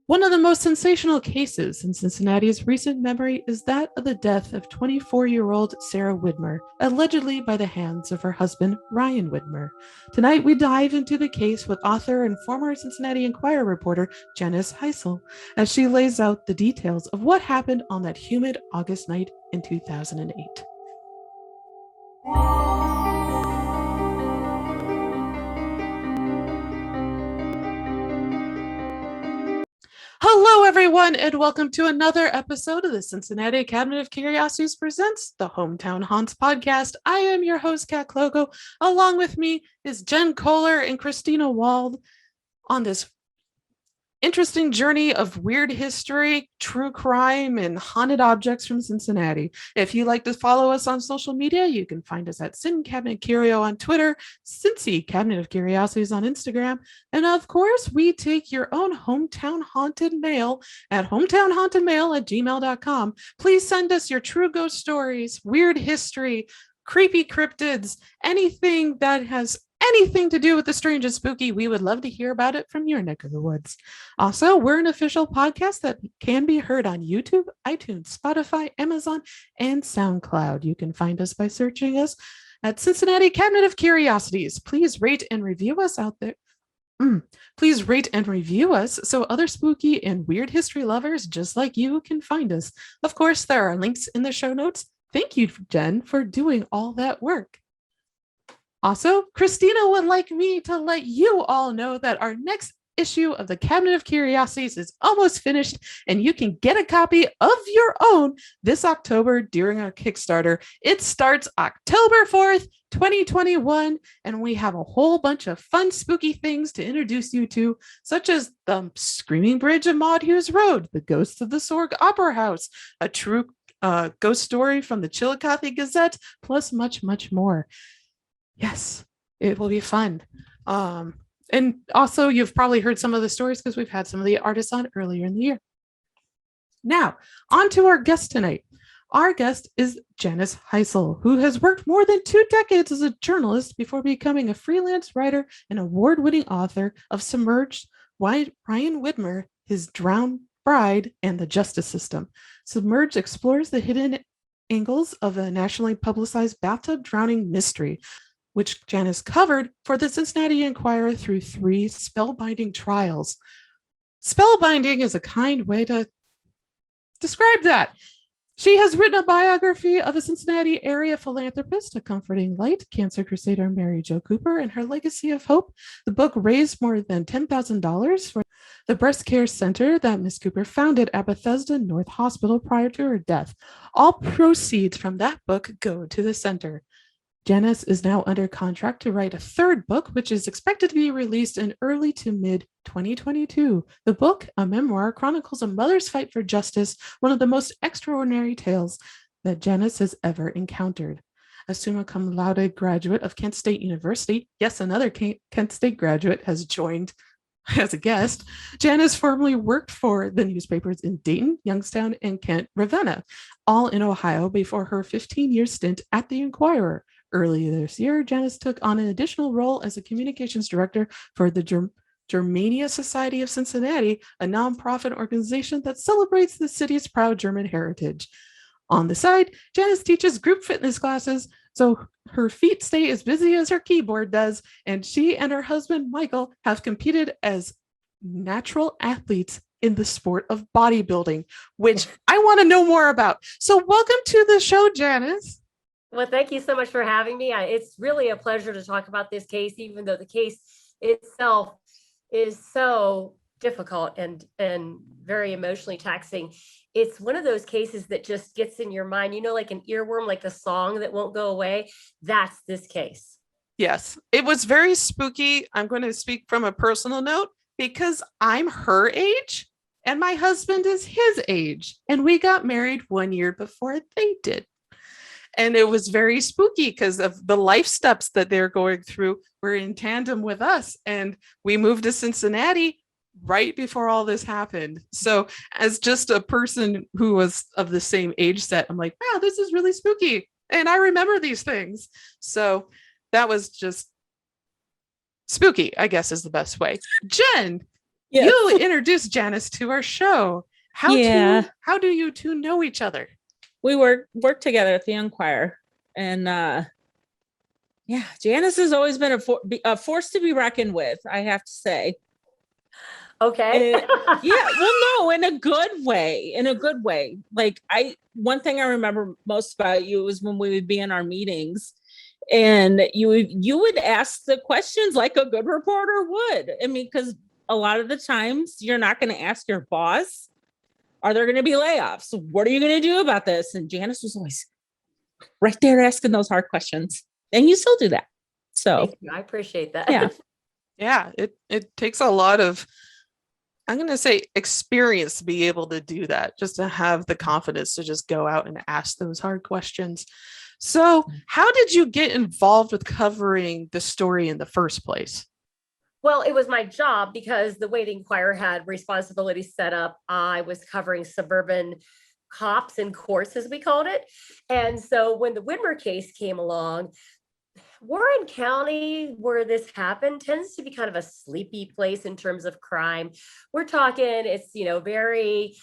One of the most sensational cases in Cincinnati's recent memory is that of the death of 24-year-old Sarah Widmer, allegedly by the hands of her husband, Ryan Widmer. Tonight, we dive into the case with author and former Cincinnati Enquirer reporter Janice Hisle as she lays out the details of what happened on that humid August night in 2008. Hello, everyone, and welcome to another episode of the Cincinnati Cabinet of Curiosities presents the Hometown Haunts podcast. I am your host, Kat Klogo. Along with me is Jen Kohler and Christina Wald on this interesting journey of weird history, true crime, and haunted objects from Cincinnati. If you'd like to follow us on social media, you can find us at Cin Cabinet Curio on Twitter, Cincy Cabinet of Curiosities on Instagram, and of course, we take your own hometown haunted mail at hometownhauntedmail@gmail.com. Please send us your true ghost stories, weird history, creepy cryptids, anything that has anything to do with the strange and spooky. We would love to hear about it from your neck of the woods. Also, we're an official podcast that can be heard on YouTube, iTunes, Spotify, Amazon, and SoundCloud. You can find us by searching us at Cincinnati Cabinet of Curiosities. Please rate and review us out there. Please rate and review us so other spooky and weird history lovers just like you can find us. Of course, there are links in the show notes. Thank you, Jen, for doing all that work. Also, Christina would like me to let you all know that our next issue of the Cabinet of Curiosities is almost finished, and you can get a copy of your own this October during our Kickstarter. It starts October 4th, 2021, and we have a whole bunch of fun, spooky things to introduce you to, such as the Screaming Bridge of Maud Hughes Road, the Ghosts of the Sorg Opera House, a true ghost story from the Chillicothe Gazette, plus much, much more. Yes, it will be fun. And also, you've probably heard some of the stories because we've had some of the artists on earlier in the year. Now, on to our guest tonight. Our guest is Janice Hisle, who has worked more than 2 decades as a journalist before becoming a freelance writer and award-winning author of Submerged, Ryan Widmer, His Drowned Bride, and the Justice System. Submerged explores the hidden angles of a nationally publicized bathtub drowning mystery, which Janice covered for the Cincinnati Enquirer through 3 spellbinding trials. Spellbinding is a kind way to describe that. She has written a biography of a Cincinnati area philanthropist, a comforting light, cancer crusader Mary Jo Cooper, and her legacy of hope. The book raised more than $10,000 for the breast care center that Ms. Cooper founded at Bethesda North Hospital prior to her death. All proceeds from that book go to the center. Janice is now under contract to write a 3rd book, which is expected to be released in early to mid-2022. The book, a memoir, chronicles a mother's fight for justice, one of the most extraordinary tales that Janice has ever encountered. A summa cum laude graduate of Kent State University, yes, another Kent State graduate has joined as a guest. Janice formerly worked for the newspapers in Dayton, Youngstown, and Kent, Ravenna, all in Ohio before her 15-year stint at the Enquirer. Earlier this year, Janice took on an additional role as a communications director for the Germania Society of Cincinnati, a nonprofit organization that celebrates the city's proud German heritage. On the side, Janice teaches group fitness classes, so her feet stay as busy as her keyboard does, and she and her husband, Michael, have competed as natural athletes in the sport of bodybuilding, which I want to know more about. So welcome to the show, Janice. Well, thank you so much for having me. It's really a pleasure to talk about this case, even though the case itself is so difficult and very emotionally taxing. It's one of those cases that just gets in your mind, you know, like an earworm, like a song that won't go away. That's this case. Yes, it was very spooky. I'm going to speak from a personal note because I'm her age and my husband is his age, and we got married 1 year before they did. And it was very spooky because of the life steps that they're going through were in tandem with us. And we moved to Cincinnati right before all this happened. So as just a person who was of the same age set, I'm like, wow, this is really spooky. And I remember these things. So that was just spooky, I guess is the best way. Jen, Yes. You introduced Janice to our show. How do you two know each other? We work together at the Enquirer, and Janice has always been a force to be reckoned with, I have to say. Okay. No, in a good way. Like, one thing I remember most about you was when we would be in our meetings, and you would ask the questions like a good reporter would. I mean, because a lot of the times you're not going to ask your boss, are there going to be layoffs? What are you going to do about this? And Janice was always right there asking those hard questions. And you still do that. So thank you. I appreciate that. Yeah, it takes a lot of, I'm going to say, experience to be able to do that, just to have the confidence to just go out and ask those hard questions. So how did you get involved with covering the story in the first place? Well, it was my job because the way the Enquirer had responsibilities set up, I was covering suburban cops and courts, as we called it. And so when the Widmer case came along, Warren County, where this happened, tends to be kind of a sleepy place in terms of crime. We're talking, it's, very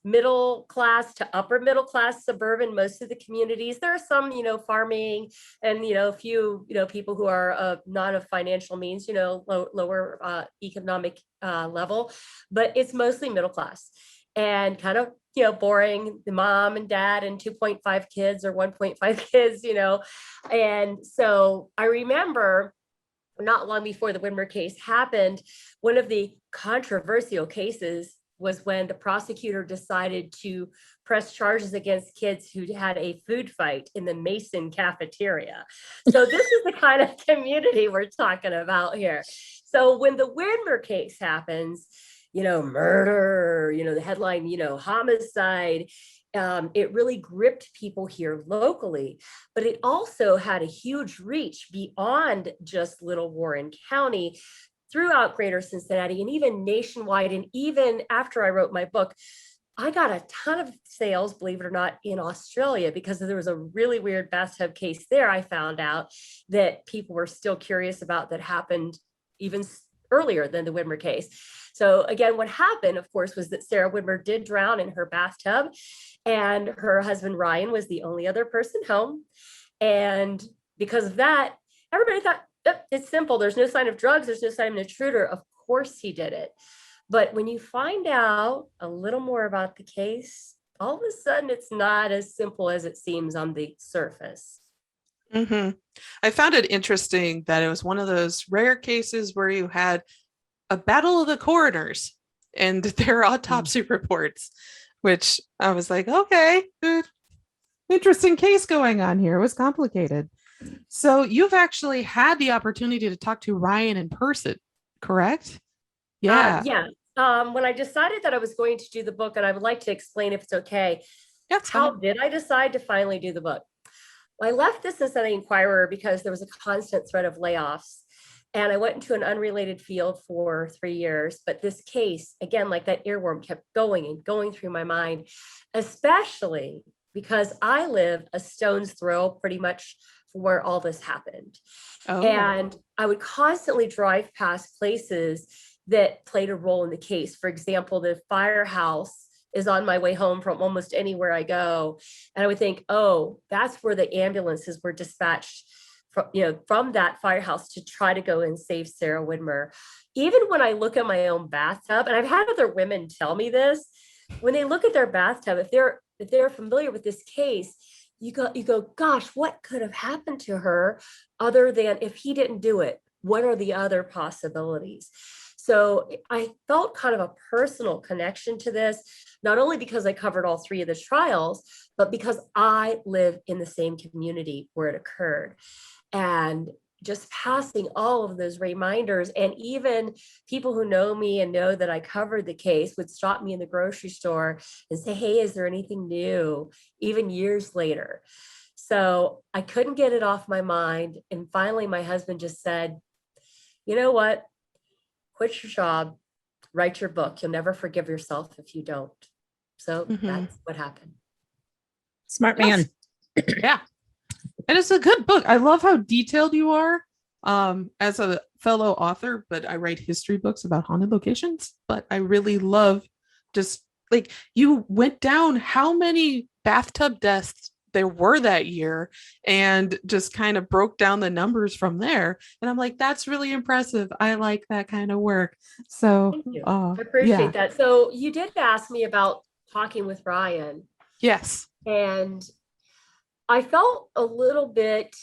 middle class to upper middle class suburban, most of the communities. There are some, farming and, a few, people who are not of financial means, lower economic level, but it's mostly middle class and kind of, boring, the mom and dad and 2.5 kids or 1.5 kids, And so I remember not long before the Widmer case happened, one of the controversial cases was when the prosecutor decided to press charges against kids who had a food fight in the Mason cafeteria. So this is the kind of community we're talking about here. So when the Widmer case happens, murder, the headline, homicide, it really gripped people here locally, but it also had a huge reach beyond just Little Warren County, throughout Greater Cincinnati, and even nationwide. And even after I wrote my book, I got a ton of sales, believe it or not, in Australia, because there was a really weird bathtub case there. I found out that people were still curious about, that happened even earlier than the Widmer case. So again, what happened, of course, was that Sarah Widmer did drown in her bathtub, and her husband, Ryan, was the only other person home. And because of that, everybody thought, it's simple. There's no sign of drugs. There's no sign of an intruder. Of course he did it. But when you find out a little more about the case, all of a sudden it's not as simple as it seems on the surface. Mm-hmm. I found it interesting that it was one of those rare cases where you had a battle of the coroners and their autopsy reports, which I was like, okay, good. Interesting case going on here. It was complicated. So you've actually had the opportunity to talk to Ryan in person, correct? Yeah. When I decided that I was going to do the book, and I would like to explain, if it's okay, how did I decide to finally do the book? Well, I left the Cincinnati Enquirer because there was a constant threat of layoffs. And I went into an unrelated field for 3 years. But this case, again, like that earworm, kept going and going through my mind, especially because I live a stone's throw pretty much where all this happened. Oh. And I would constantly drive past places that played a role in the case. For example, the firehouse is on my way home from almost anywhere I go. And I would think, oh, that's where the ambulances were dispatched from that firehouse to try to go and save Sarah Widmer. Even when I look at my own bathtub, and I've had other women tell me this, when they look at their bathtub, if they're familiar with this case, you go, gosh, what could have happened to her other than if he didn't do it? What are the other possibilities? So I felt kind of a personal connection to this, not only because I covered all 3 of the trials, but because I live in the same community where it occurred. And just passing all of those reminders, and even people who know me and know that I covered the case would stop me in the grocery store and say, hey, is there anything new, even years later? So I couldn't get it off my mind. And finally, my husband just said, you know what? Quit your job, write your book. You'll never forgive yourself if you don't. So that's what happened. Smart man. Yeah. And it's a good book. I love how detailed you are as a fellow author, but I write history books about haunted locations. But I really love just like you went down how many bathtub deaths there were that year and just kind of broke down the numbers from there. And I'm like, that's really impressive. I like that kind of work. So, Thank you. I appreciate that. So you did ask me about talking with Ryan, yes. and I felt a little bit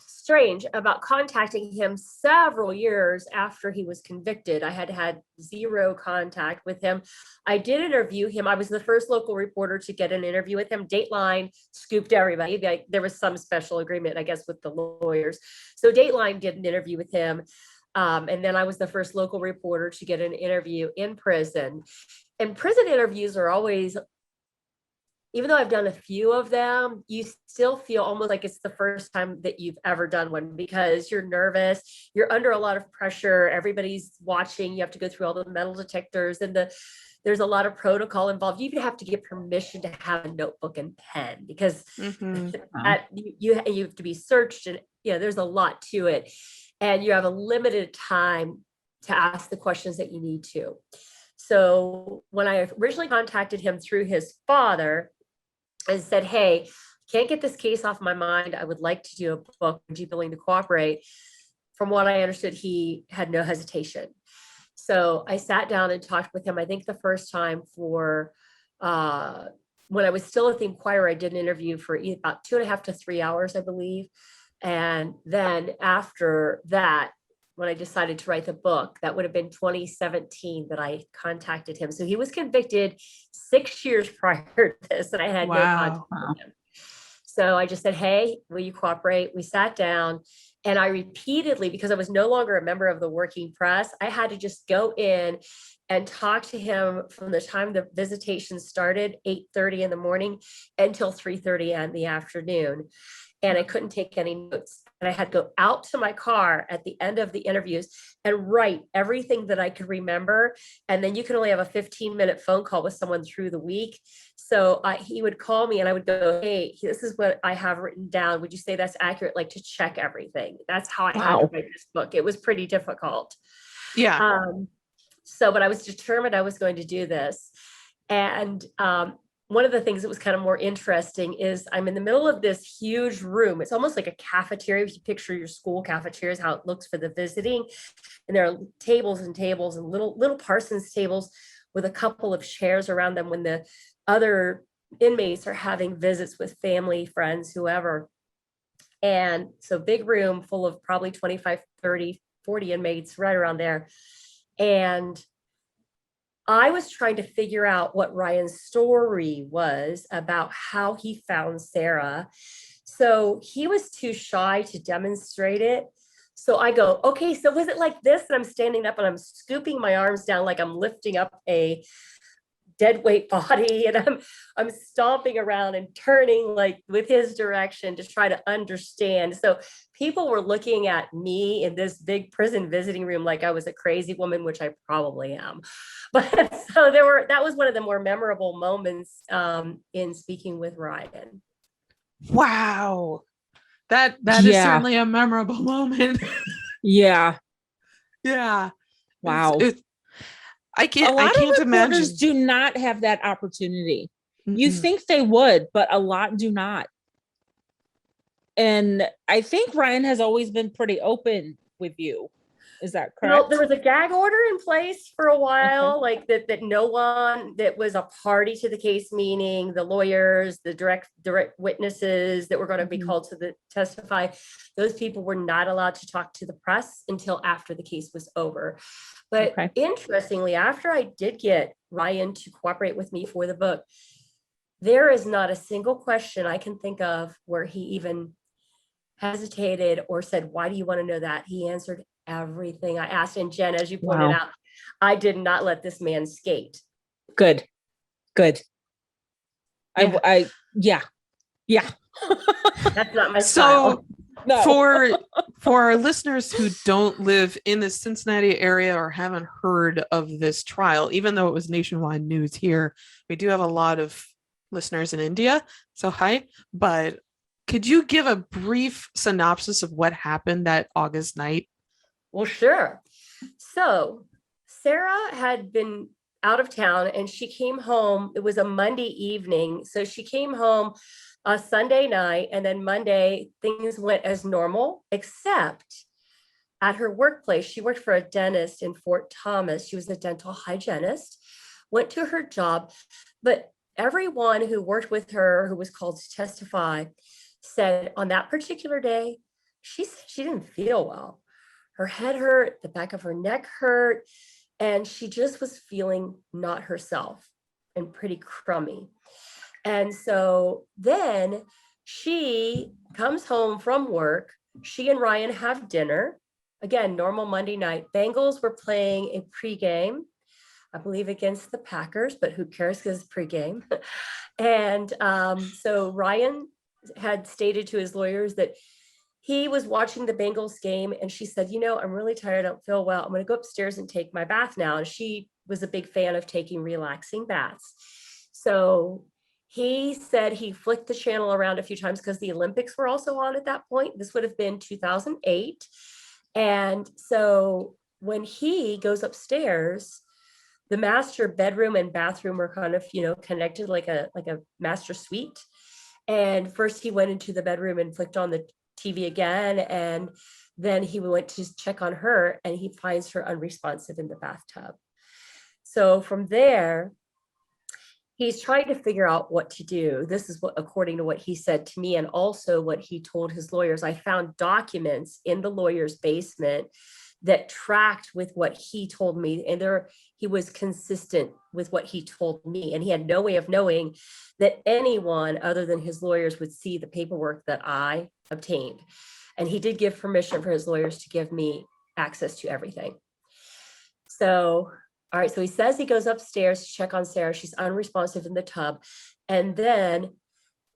strange about contacting him several years after he was convicted. I had had zero contact with him. I did interview him. I was the first local reporter to get an interview with him. Dateline scooped everybody. There was some special agreement, I guess, with the lawyers. So Dateline did an interview with him. And then I was the first local reporter to get an interview in prison. And prison interviews are always, even though I've done a few of them, you still feel almost like it's the first time that you've ever done one because you're nervous, you're under a lot of pressure, everybody's watching, you have to go through all the metal detectors and there's a lot of protocol involved. You even have to get permission to have a notebook and pen because you have to be searched and there's a lot to it. And you have a limited time to ask the questions that you need to. So when I originally contacted him through his father, and said, hey, can't get this case off my mind. I would like to do a book. Would you be willing to cooperate? From what I understood, he had no hesitation. So I sat down and talked with him. I think the first time for when I was still at the Enquirer, I did an interview for about 2.5 to 3 hours, I believe. And then after that, when I decided to write the book, that would have been 2017 that I contacted him. So he was convicted 6 years prior to this, and I had no contact with him. So I just said, hey, will you cooperate? We sat down, and I repeatedly, because I was no longer a member of the working press, I had to just go in and talk to him from the time the visitation started, 8:30 in the morning, until 3:30 in the afternoon. And I couldn't take any notes. And I had to go out to my car at the end of the interviews and write everything that I could remember. And then you can only have a 15-minute phone call with someone through the week. So he would call me and I would go, hey, this is what I have written down. Would you say that's accurate? Like to check everything. That's how I had to write this book. It was pretty difficult. Yeah. But I was determined I was going to do this. And one of the things that was kind of more interesting is I'm in the middle of this huge room. It's almost like a cafeteria. If you picture your school cafeteria is how it looks for the visiting. And there are tables and tables and little Parsons tables with a couple of chairs around them when the other inmates are having visits with family, friends, whoever. And so big room full of probably 25, 30, 40 inmates right around there. And I was trying to figure out what Ryan's story was about how he found Sarah. So he was too shy to demonstrate it. So I go, okay, so was it like this? And I'm standing up and I'm scooping my arms down like I'm lifting up a dead weight body, and I'm stomping around and turning like with his direction to try to understand. So people were looking at me in this big prison visiting room like I was a crazy woman, which I probably am. But so that was one of the more memorable moments in speaking with Ryan. Wow. That is certainly a memorable moment. Yeah. Wow. I can't imagine. Reporters do not have that opportunity. Mm-hmm. You think they would, but a lot do not. And I think Ryan has always been pretty open with you. Is that correct? Well, there was a gag order in place for a while, like that no one that was a party to the case, meaning the lawyers, the direct witnesses that were going to be called to testify, those people were not allowed to talk to the press until after the case was over. But interestingly, after I did get Ryan to cooperate with me for the book, there is not a single question I can think of where he even hesitated or said, why do you want to know that? He answered everything I asked. And Jen, as you pointed out, I did not let this man skate. Good. Yeah. That's not my style. No. For our listeners who don't live in the Cincinnati area or haven't heard of this trial, even though it was nationwide news here, we do have a lot of listeners in India. So hi, but Could you give a brief synopsis of what happened that August night? Well, sure. So Sarah had been out of town and she came home. It was a Monday evening. So she came home a Sunday night, and then Monday things went as normal, except at her workplace. She worked for a dentist in Fort Thomas. She was a dental hygienist, went to her job, but everyone who worked with her, who was called to testify, said on that particular day, she said she didn't feel well. Her head hurt, the back of her neck hurt, and she just was feeling not herself and pretty crummy. And so then she comes home from work. She and Ryan have dinner. Again, normal Monday night. Bengals were playing a pregame, I believe against the Packers, but who cares because it's pregame. And so Ryan had stated to his lawyers that he was watching the Bengals game, and she said, I'm really tired. I don't feel well. I'm going to go upstairs and take my bath now. And she was a big fan of taking relaxing baths. So he said he flicked the channel around a few times because the Olympics were also on at that point. This would have been 2008. And so when he goes upstairs, the master bedroom and bathroom were kind of, connected like a master suite. And first he went into the bedroom and flicked on the TV again. And then he went to check on her, and he finds her unresponsive in the bathtub. So from there, he's trying to figure out what to do. This is what, according to what he said to me, and also what he told his lawyers. I found documents in the lawyer's basement that tracked with what he told me. And he was consistent with what he told me. And he had no way of knowing that anyone other than his lawyers would see the paperwork that I obtained. And he did give permission for his lawyers to give me access to everything. So, all right, so he says he goes upstairs to check on Sarah. She's unresponsive in the tub. And then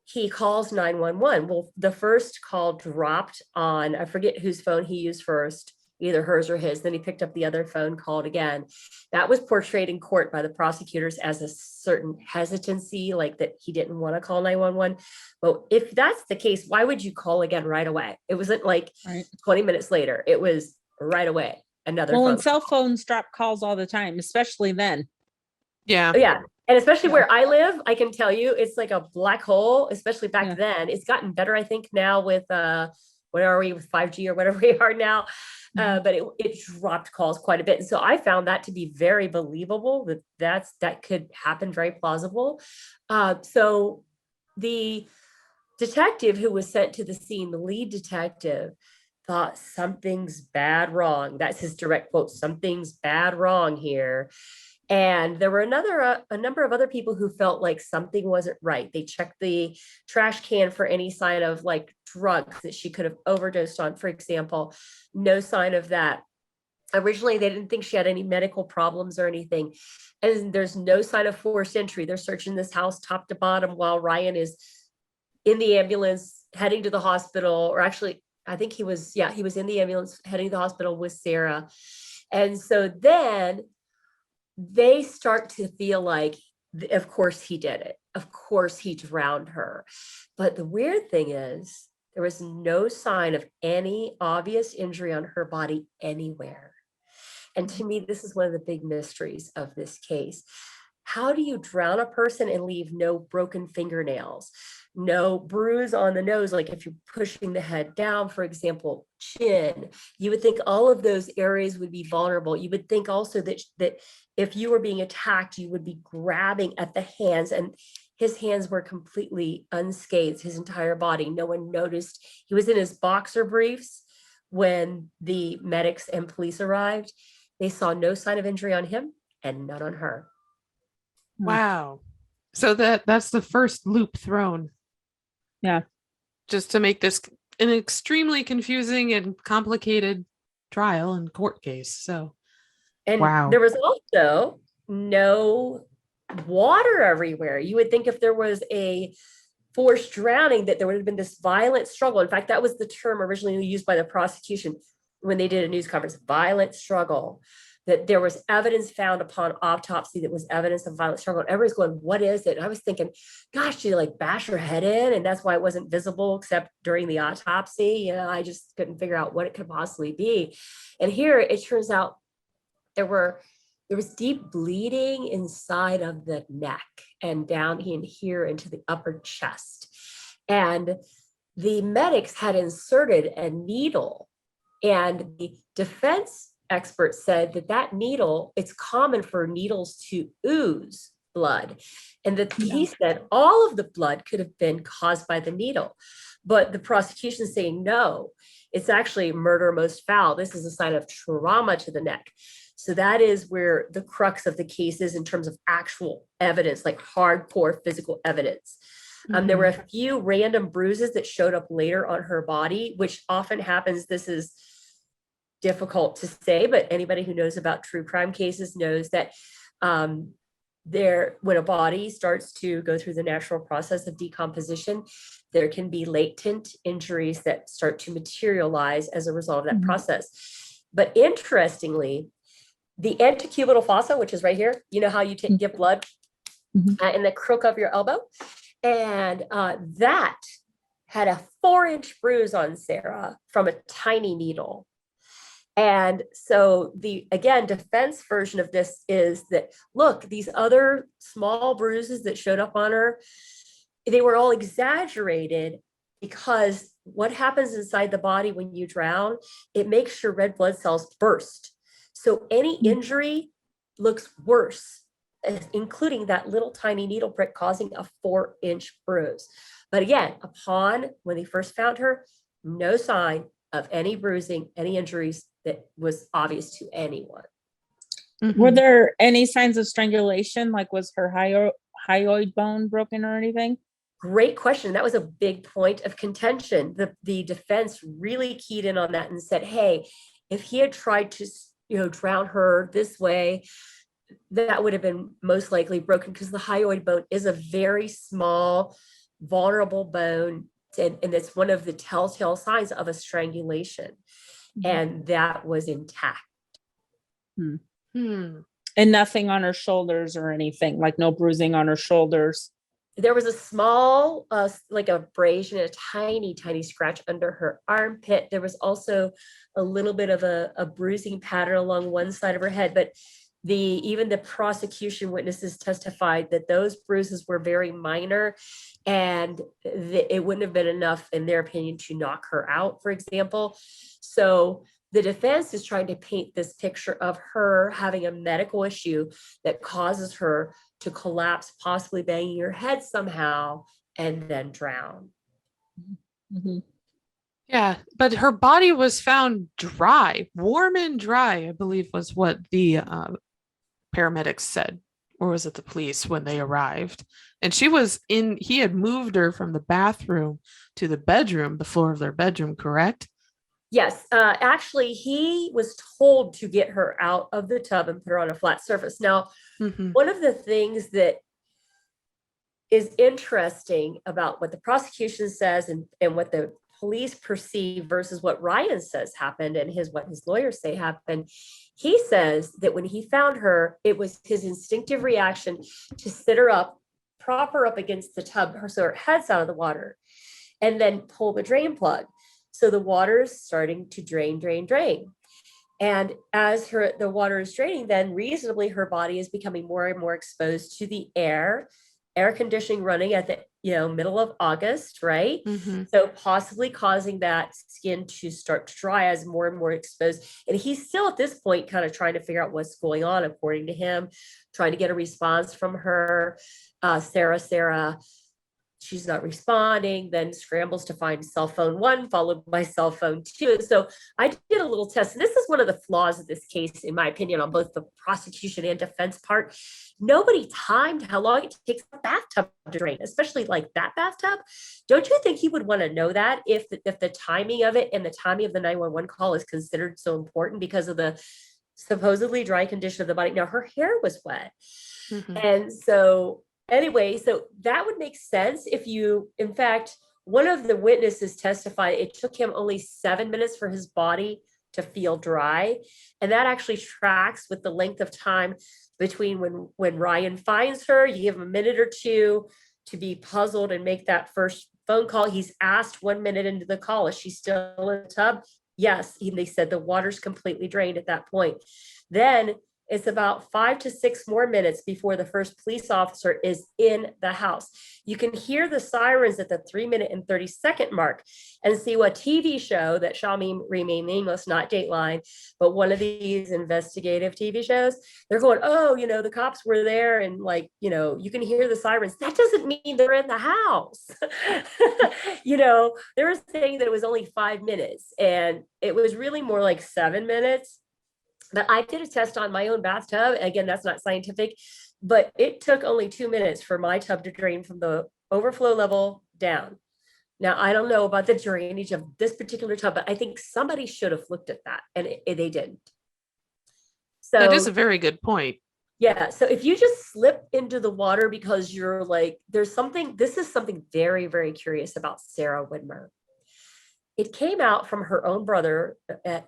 he calls 911. Well, the first call dropped on, I forget whose phone he used first, either hers or his. Then he picked up the other phone, called again. That was portrayed in court by the prosecutors as a certain hesitancy, like that he didn't want to call 911. But if that's the case, why would you call again right away? It wasn't like 20 minutes later. It was right away. Another well, phone and cell phones drop calls all the time, especially then. Yeah. Yeah. And especially where I live, I can tell you it's like a black hole, especially back Yeah. then. It's gotten better, I think, now with what are we with 5G or whatever we are now. But it dropped calls quite a bit. And so I found that to be very believable, that could happen, very plausible. So the detective who was sent to the scene, the lead detective, thought something's bad wrong. That's his direct quote, something's bad wrong here. And there were a number of other people who felt like something wasn't right. They checked the trash can for any sign of like drugs that she could have overdosed on, for example. No sign of that. Originally, they didn't think she had any medical problems or anything. And there's no sign of forced entry. They're searching this house top to bottom while Ryan is in the ambulance heading to the hospital, or actually, I think he was in the ambulance heading to the hospital with Sarah. And so then they start to feel like, of course he did it. Of course he drowned her. But the weird thing is, there was no sign of any obvious injury on her body anywhere. And to me, this is one of the big mysteries of this case. How do you drown a person and leave no broken fingernails, no bruise on the nose? Like if you're pushing the head down, for example, chin, you would think all of those areas would be vulnerable. You would think also that if you were being attacked, you would be grabbing at the hands, and his hands were completely unscathed, his entire body. No one noticed. He was in his boxer briefs when the medics and police arrived. They saw no sign of injury on him and none on her. Wow. So that's the first loop thrown. Yeah. Just to make this an extremely confusing and complicated trial and court case. So, and wow. There was also no water everywhere. You would think if there was a forced drowning that there would have been this violent struggle. In fact, that was the term originally used by the prosecution when they did a news conference, violent struggle. that there was evidence found upon autopsy that was evidence of violent struggle. And everybody's going, what is it? And I was thinking, gosh, she like bashed her head in, and that's why it wasn't visible except during the autopsy. You know, I just couldn't figure out what it could possibly be. And here it turns out there was deep bleeding inside of the neck and down in here into the upper chest. And the medics had inserted a needle, and the defense expert said that needle, it's common for needles to ooze blood. And that he said all of the blood could have been caused by the needle. But the prosecution is saying, no, it's actually murder most foul. This is a sign of trauma to the neck. So that is where the crux of the case is in terms of actual evidence, like hardcore physical evidence. There were a few random bruises that showed up later on her body, which often happens. This is difficult to say, but anybody who knows about true crime cases knows that when a body starts to go through the natural process of decomposition, there can be latent injuries that start to materialize as a result of that process. But interestingly, the antecubital fossa, which is right here, you know how you give blood in the crook of your elbow, and that had a 4-inch bruise on Sarah from a tiny needle. And so the, again, defense version of this is that, look, these other small bruises that showed up on her, they were all exaggerated because what happens inside the body when you drown, it makes your red blood cells burst. So any injury looks worse, including that little tiny needle prick causing a 4-inch bruise. But again, when they first found her, no sign of any bruising, any injuries that was obvious to anyone. Were there any signs of strangulation? Like, was her hyoid bone broken or anything? Great question. That was a big point of contention. The defense really keyed in on that and said, hey, if he had tried to drown her this way, that would have been most likely broken, because the hyoid bone is a very small, vulnerable bone, and it's one of the telltale signs of a strangulation. And that was intact. And nothing on her shoulders or anything, like no bruising on her shoulders. There was a small, like abrasion, a tiny, tiny scratch under her armpit. There was also a little bit of a bruising pattern along one side of her head, but even the prosecution witnesses testified that those bruises were very minor, and it wouldn't have been enough, in their opinion, to knock her out, for example. So the defense is trying to paint this picture of her having a medical issue that causes her to collapse, possibly banging her head somehow, and then drown. Yeah, but her body was found dry, warm and dry, I believe was what the paramedics said, or was it the police when they arrived? And he had moved her from the bathroom to the bedroom, the floor of their bedroom, correct? Yes, actually, he was told to get her out of the tub and put her on a flat surface. Now, one of the things that is interesting about what the prosecution says and what the police perceive versus what Ryan says happened and what his lawyers say happened, he says that when he found her, it was his instinctive reaction to sit her up, prop her up against the tub so her head's out of the water, and then pull the drain plug. So the water is starting to drain. And as the water is draining, then reasonably her body is becoming more and more exposed to the air conditioning running at the middle of August, right? So possibly causing that skin to start to dry as more and more exposed. And he's still at this point kind of trying to figure out what's going on, according to him, trying to get a response from her. Sarah, she's not responding, then scrambles to find cell phone 1, followed by cell phone 2. So I did a little test. And this is one of the flaws of this case, in my opinion, on both the prosecution and defense part. Nobody timed how long it takes a bathtub to drain, especially like that bathtub. Don't you think he would want to know that if the timing of it and the timing of the 911 call is considered so important because of the supposedly dry condition of the body? Now, her hair was wet. And so anyway, so that would make sense if in fact, one of the witnesses testified it took him only 7 minutes for his body to feel dry. And that actually tracks with the length of time between when Ryan finds her, you give him a minute or two to be puzzled and make that first phone call. He's asked 1 minute into the call, is she still in the tub? Yes. They said the water's completely drained at that point. Then it's about 5 to 6 more minutes before the first police officer is in the house. You can hear the sirens at the 3 minute and 30-second mark and see what TV show that shall remain nameless, not Dateline, but one of these investigative TV shows. They're going, oh, the cops were there, and you can hear the sirens. That doesn't mean they're in the house. They were saying that it was only 5 minutes, and it was really more like 7 minutes. But I did a test on my own bathtub. Again, that's not scientific, but it took only 2 minutes for my tub to drain from the overflow level down. Now, I don't know about the drainage of this particular tub, but I think somebody should have looked at that, and they didn't. So that is a very good point. Yeah. So if you just slip into the water because you're like, this is something very, very curious about Sarah Widmer. It came out from her own brother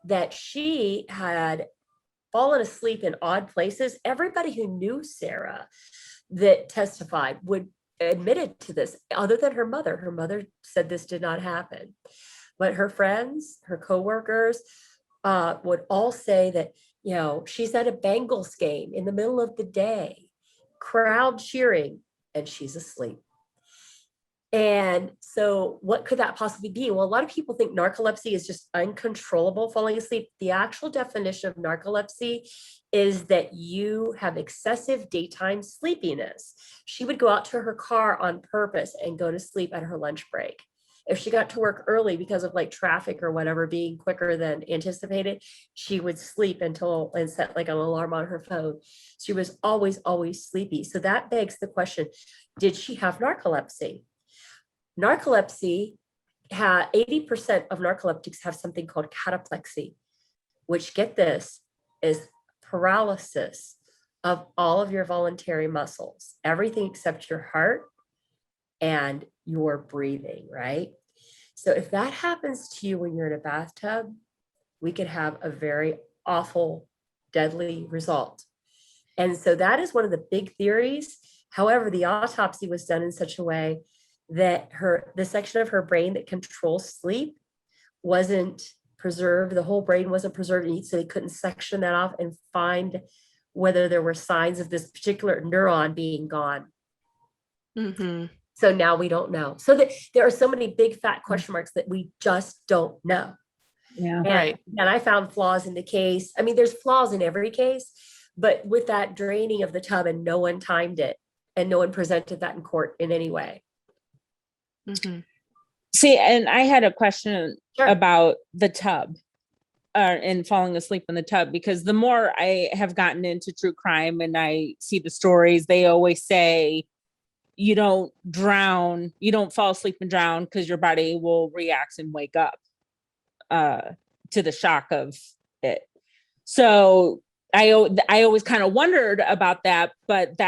that she had fallen asleep in odd places. Everybody who knew Sarah that testified would admitted to this, other than her mother. Her mother said this did not happen, but her friends, her coworkers, would all say that, she's at a Bengals game in the middle of the day, crowd cheering, and she's asleep. And so what could that possibly be? Well, a lot of people think narcolepsy is just uncontrollable falling asleep. The actual definition of narcolepsy is that you have excessive daytime sleepiness. She would go out to her car on purpose and go to sleep at her lunch break. If she got to work early because of traffic or whatever being quicker than anticipated, she would sleep and set an alarm on her phone. She was always, always sleepy. So that begs the question, did she have narcolepsy? Narcolepsy, 80% of narcoleptics have something called cataplexy, which, get this, is paralysis of all of your voluntary muscles, everything except your heart and your breathing, right? So if that happens to you when you're in a bathtub, we could have a very awful, deadly result. And so that is one of the big theories. However, the autopsy was done in such a way that the section of her brain that controls sleep wasn't preserved. The whole brain wasn't preserved. So they couldn't section that off and find whether there were signs of this particular neuron being gone. Mm-hmm. So now we don't know. So that there are so many big fat question marks that we just don't know. Yeah. Right. And I found flaws in the case. I mean, there's flaws in every case, but with that draining of the tub, and no one timed it, and no one presented that in court in any way. Mm-hmm. See, and I had a question Sure. about the tub and falling asleep in the tub, because the more I have gotten into true crime and I see the stories, they always say you don't drown, you don't fall asleep and drown because your body will react and wake up to the shock of it. So I always kind of wondered about that, but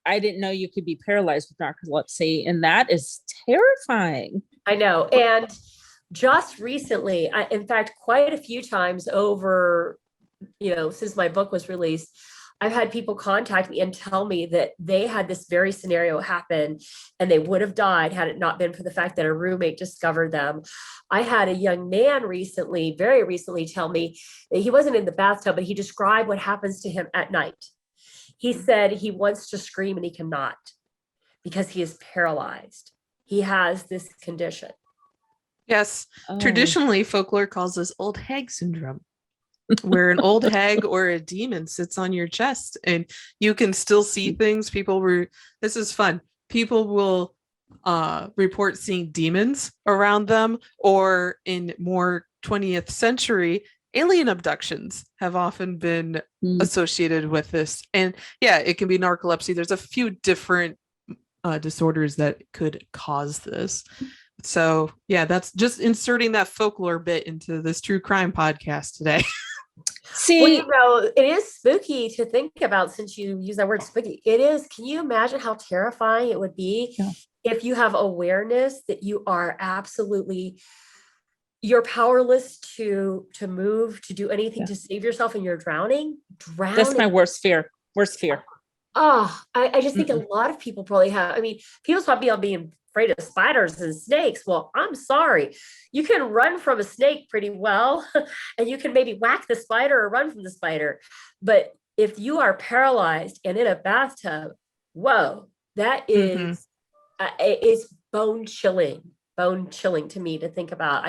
I didn't know you could be paralyzed with narcolepsy, and that is terrifying. I know. And just recently, in fact, quite a few times over, since my book was released, I've had people contact me and tell me that they had this very scenario happen and they would have died had it not been for the fact that a roommate discovered them. I had a young man very recently tell me that he wasn't in the bathtub, but he described what happens to him at night. He said he wants to scream and he cannot because he is paralyzed. He has this condition. Yes. Oh. Traditionally, folklore calls this old hag syndrome, where an old hag or a demon sits on your chest and you can still see things. This is fun. People will report seeing demons around them, or in more 20th century, alien abductions have often been associated with this. And yeah, it can be narcolepsy. There's a few different disorders that could cause this. So yeah, that's just inserting that folklore bit into this true crime podcast today. See, it is spooky to think about, since you use that word spooky. It is. Can you imagine how terrifying it would be if you have awareness that you are absolutely, you're powerless to move, to do anything to save yourself, and you're drowning. That's my worst fear. Oh, I just think a lot of people probably have. I mean, people talk about being afraid of spiders and snakes. Well, I'm sorry. You can run from a snake pretty well, and you can maybe whack the spider or run from the spider. But if you are paralyzed and in a bathtub, whoa, that is it's bone chilling to me to think about.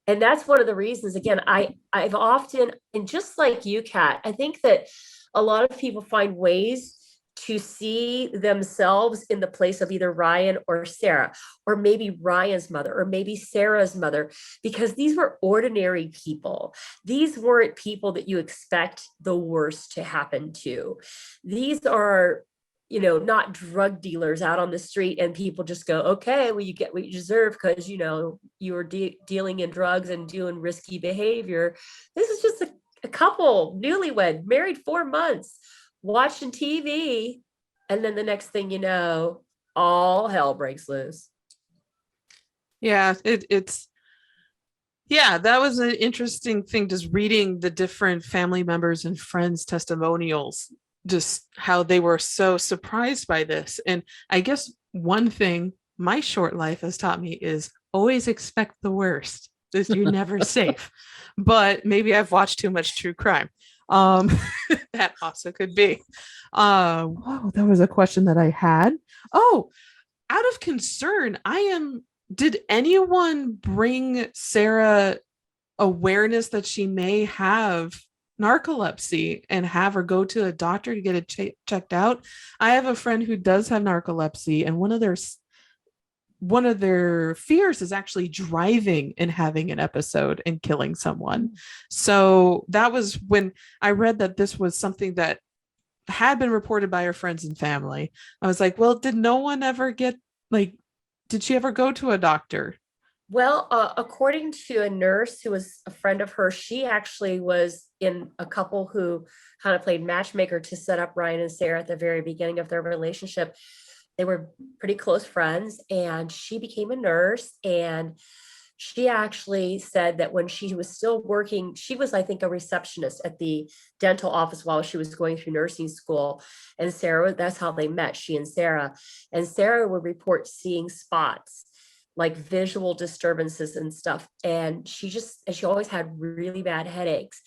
And that's one of the reasons, again, I've often, and just like you, Kat, I think that a lot of people find ways to see themselves in the place of either Ryan or Sarah, or maybe Ryan's mother, or maybe Sarah's mother, because these were ordinary people. These weren't people that you expect the worst to happen to. These are, not drug dealers out on the street and people just go, okay, well, you get what you deserve because, you were dealing in drugs and doing risky behavior. This is just a couple, newlywed, married 4 months, watching TV, and then the next thing you know, all hell breaks loose. Yeah, that was an interesting thing, just reading the different family members and friends' testimonials, just how they were so surprised by this. And I guess one thing my short life has taught me is always expect the worst, because you're never safe. But maybe I've watched too much true crime. That also could be. Wow, that was a question that I had. Oh, out of concern, did anyone bring Sarah awareness that she may have narcolepsy and have her go to a doctor to get it checked out? I have a friend who does have narcolepsy, and one of their fears is actually driving and having an episode and killing someone. So that was when I read that this was something that had been reported by her friends and family. I was like, well, did no one ever did she ever go to a doctor? Well, according to a nurse who was a friend of hers, she actually was in a couple who kind of played matchmaker to set up Ryan and Sarah at the very beginning of their relationship. They were pretty close friends, and she became a nurse. And she actually said that when she was still working, she was, I think, a receptionist at the dental office while she was going through nursing school. And Sarah, that's how they met, she and Sarah. And Sarah would report seeing spots, like visual disturbances and stuff. And she always had really bad headaches.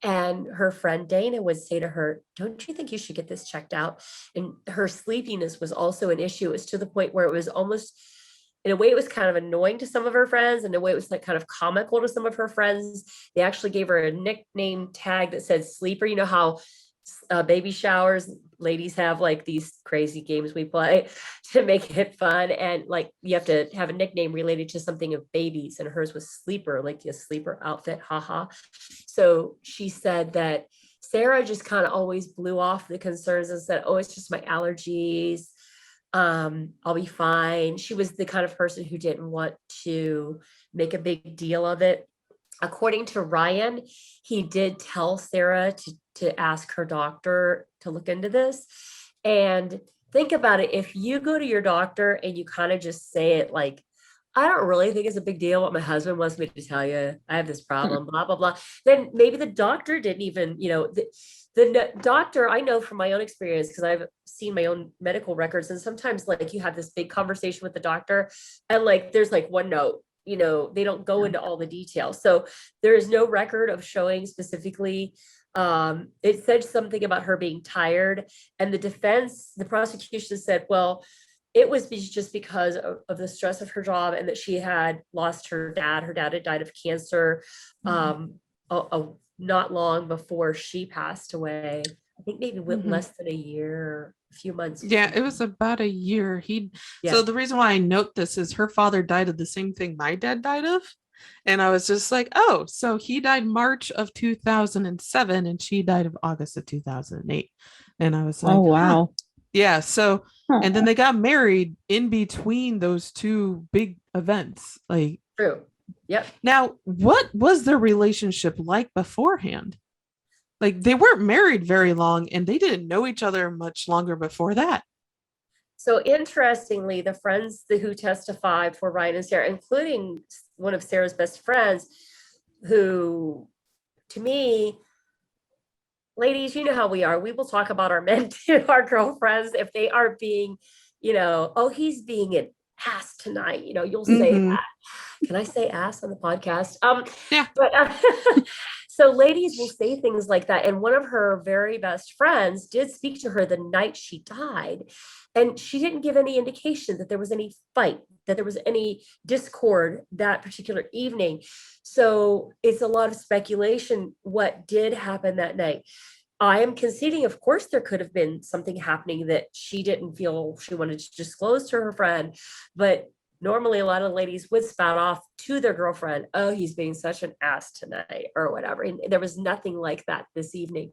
And her friend Dana would say to her, don't you think you should get this checked out? And her sleepiness was also an issue. It was to the point where it was almost, in a way, it was kind of annoying to some of her friends. In a way, it was like kind of comical to some of her friends. They actually gave her a nickname tag that said sleeper. You know how baby showers, ladies have like these crazy games we play to make it fun, and like you have to have a nickname related to something of babies, and hers was sleeper, like a sleeper outfit, haha. So she said that Sarah just kind of always blew off the concerns and said, oh, it's just my allergies, I'll be fine. She was the kind of person who didn't want to make a big deal of it. According to Ryan, he did tell Sarah to ask her doctor to look into this. And think about it. If you go to your doctor and you kind of just say it like, I don't really think it's a big deal what my husband wants me to tell you, I have this problem, blah, blah, blah. Then maybe the doctor didn't even, the doctor, I know from my own experience, because I've seen my own medical records, and sometimes like you have this big conversation with the doctor and like there's like one note, they don't go into all the details. So there is no record of showing specifically. It said something about her being tired, and the prosecution said, well, it was just because of the stress of her job, and that she had lost her dad. Her dad had died of cancer not long before she passed away. I think maybe less than a year, a few months. Yeah, it was about a year. So the reason why I note this is her father died of the same thing my dad died of. And I was just like, oh, so he died March of 2007 and she died of August of 2008. And I was like, oh, wow. Huh. Yeah. So, and then they got married in between those two big events. Like, true. Yep. Now, what was their relationship like beforehand? Like, they weren't married very long and they didn't know each other much longer before that. So interestingly, the friends who testified for Ryan and Sarah, including one of Sarah's best friends, who, to me, ladies, you know how we are. We will talk about our men to our girlfriends if they are being, oh, he's being an ass tonight. You'll say that. Can I say ass on the podcast? Yeah. But so ladies will say things like that. And one of her very best friends did speak to her the night she died. And she didn't give any indication that there was any fight, that there was any discord that particular evening. So it's a lot of speculation what did happen that night. I am conceding, of course, there could have been something happening that she didn't feel she wanted to disclose to her friend. But normally a lot of ladies would spout off to their girlfriend, oh, he's being such an ass tonight or whatever. And there was nothing like that this evening.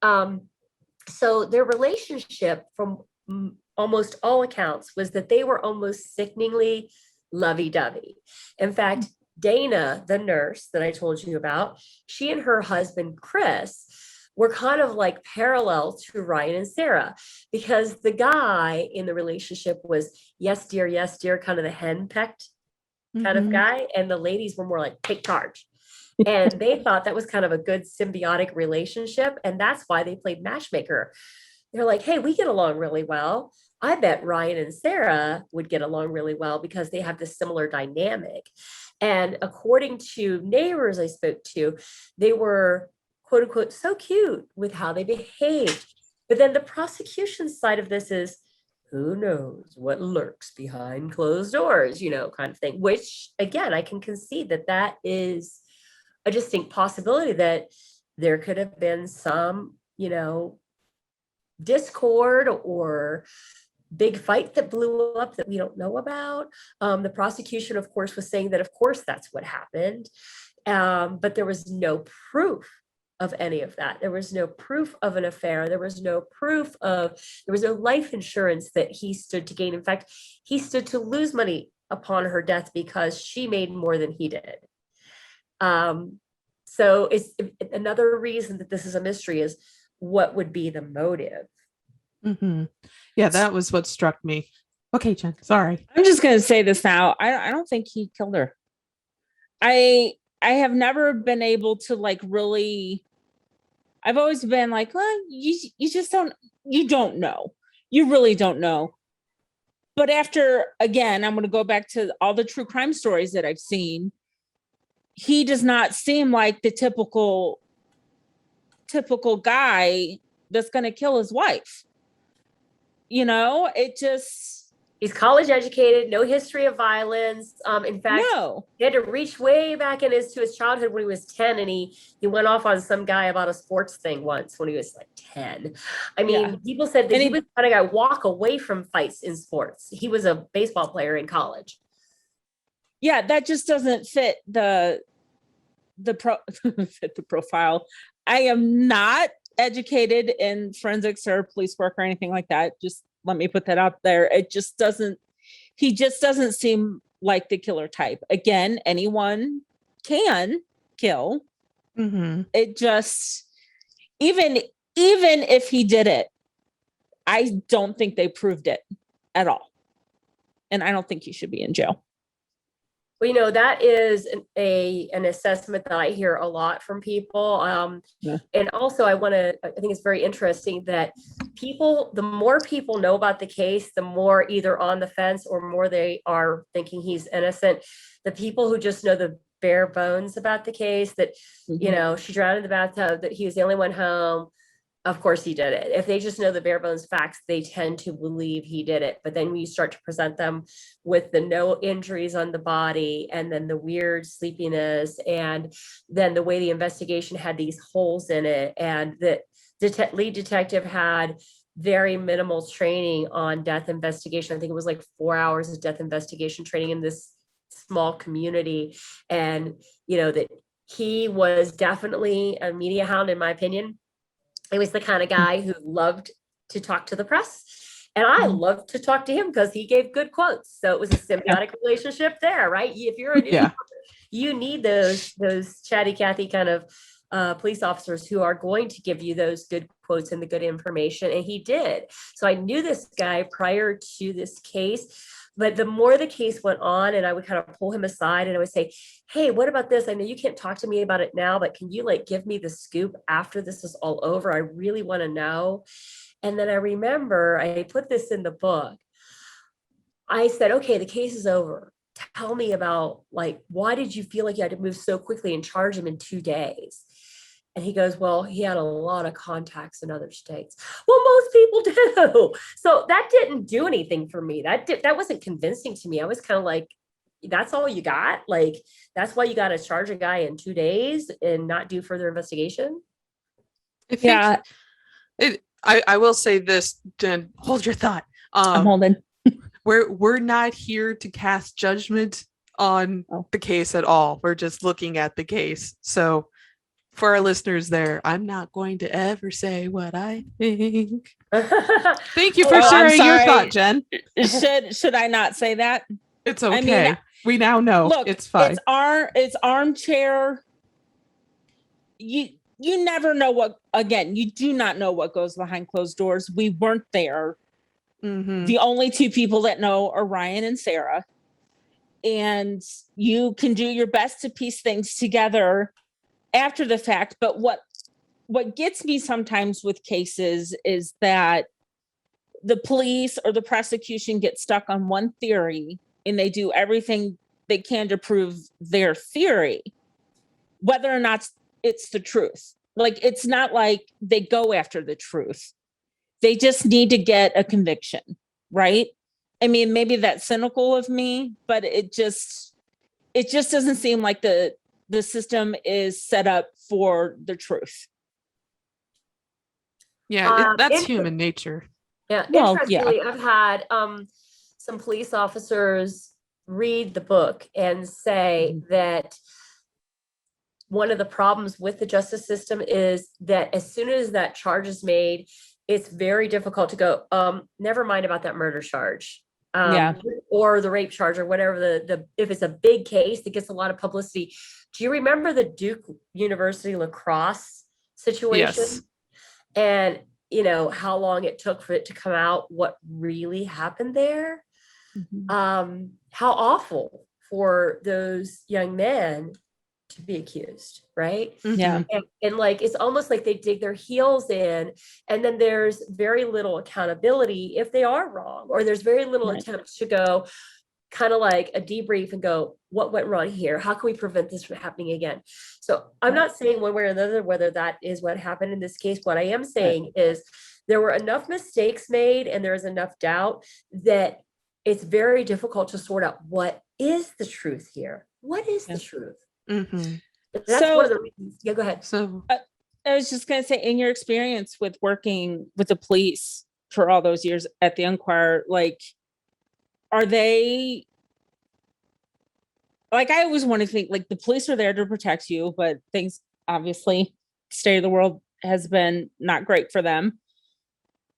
So their relationship, from almost all accounts, was that they were almost sickeningly lovey-dovey. In fact, Dana, the nurse that I told you about, she and her husband, Chris, were kind of like parallel to Ryan and Sarah, because the guy in the relationship was yes, dear, kind of the henpecked kind of guy. And the ladies were more like, take charge. And they thought that was kind of a good symbiotic relationship. And that's why they played matchmaker. They're like, hey, we get along really well. I bet Ryan and Sarah would get along really well because they have this similar dynamic. And according to neighbors I spoke to, they were, quote unquote, so cute with how they behaved. But then the prosecution side of this is, who knows what lurks behind closed doors, kind of thing, which again, I can concede that that is a distinct possibility, that there could have been some, discord or big fight that blew up that we don't know about. The prosecution, of course, was saying that, of course, that's what happened. But there was no proof of any of that. There was no proof of an affair. There was no life insurance that he stood to gain. In fact, he stood to lose money upon her death because she made more than he did. So it's another reason that this is a mystery, is what would be the motive. Yeah, that was what struck me. Okay, Jen, sorry. I'm just going to say this now. I don't think he killed her. I have never been able to really, I've always been like, well, you just don't know. You really don't know. But after, again, I'm going to go back to all the true crime stories that I've seen. He does not seem like the typical guy that's going to kill his wife. It just... He's college educated, no history of violence. In fact, no. He had to reach way back to his childhood when he was 10, and he went off on some guy about a sports thing once when he was like 10. I mean, people said that he was the kind of guy walk away from fights in sports. He was a baseball player in college. Yeah, that just doesn't fit the profile. I am not educated in forensics or police work or anything like that. Just let me put that out there. He just doesn't seem like the killer type. Again, anyone can kill. It just, even if he did it, I don't think they proved it at all. And I don't think he should be in jail. Well, that is an assessment that I hear a lot from people. And also I think it's very interesting that the more people know about the case, the more either on the fence or more they are thinking he's innocent. The people who just know the bare bones about the case, that, she drowned in the bathtub, that he was the only one home, of course he did it. If they just know the bare bones facts, they tend to believe he did it. But then when you start to present them with the no injuries on the body, and then the weird sleepiness, and then the way the investigation had these holes in it, and the lead detective had very minimal training on death investigation. I think it was like 4 hours of death investigation training in this small community. And, that he was definitely a media hound, in my opinion. He was the kind of guy who loved to talk to the press. And I loved to talk to him because he gave good quotes. So it was a symbiotic relationship there, right? If you're a newspaper, you need those chatty Cathy kind of police officers who are going to give you those good quotes and the good information, and he did. So I knew this guy prior to this case, but the more the case went on, and I would kind of pull him aside and I would say, hey, what about this? I know you can't talk to me about it now, but can you like give me the scoop after this is all over? I really want to know. And then I remember I put this in the book. I said, okay, the case is over. Tell me about, like, why did you feel like you had to move so quickly and charge him in 2 days? And he goes, well, he had a lot of contacts in other states. Well, most people do. So that didn't do anything for me. That wasn't convincing to me. I was kind of like, that's all you got? Like, that's why you got to charge a guy in 2 days and not do further investigation? I think I will say this, Jen, hold your thought. I'm holding. We're not here to cast judgment on the case at all. We're just looking at the case. So for our listeners there, I'm not going to ever say what I think. Thank you for sharing your thought, Jen. Should I not say that? It's okay. I mean, we now know. Look, it's fine. It's armchair. You never know what, again, you do not know what goes behind closed doors. We weren't there. Mm-hmm. The only two people that know are Ryan and Sarah. And you can do your best to piece things together after the fact. But what gets me sometimes with cases is that the police or the prosecution get stuck on one theory and they do everything they can to prove their theory, whether or not it's the truth. Like, it's not like they go after the truth. They just need to get a conviction, right? I mean, maybe that's cynical of me, but it just doesn't seem like the system is set up for the truth. Yeah, that's human nature. Yeah, well, interestingly, yeah. I've had some police officers read the book and say that one of the problems with the justice system is that as soon as that charge is made, it's very difficult to go, never mind about that murder charge, or the rape charge, or whatever the if it's a big case that gets a lot of publicity. Do you remember the Duke University Lacrosse situation? Yes. And you know how long it took for it to come out, what really happened there. Mm-hmm. How awful for those young men to be accused, right? Yeah. And like, it's almost like they dig their heels in, and then there's very little accountability if they are wrong, or there's very little attempt to go kind of like a debrief and go, what went wrong here? How can we prevent this from happening again? So I'm not saying one way or another whether that is what happened in this case. What I am saying is there were enough mistakes made and there's enough doubt that it's very difficult to sort out what is the truth here. What is the truth? Mm-hmm. That's one of the reasons. Yeah, go ahead. So I was just going to say, in your experience with working with the police for all those years at the Enquirer, like, are they, like, I always want to think like the police are there to protect you, but things, obviously, state of the world has been not great for them.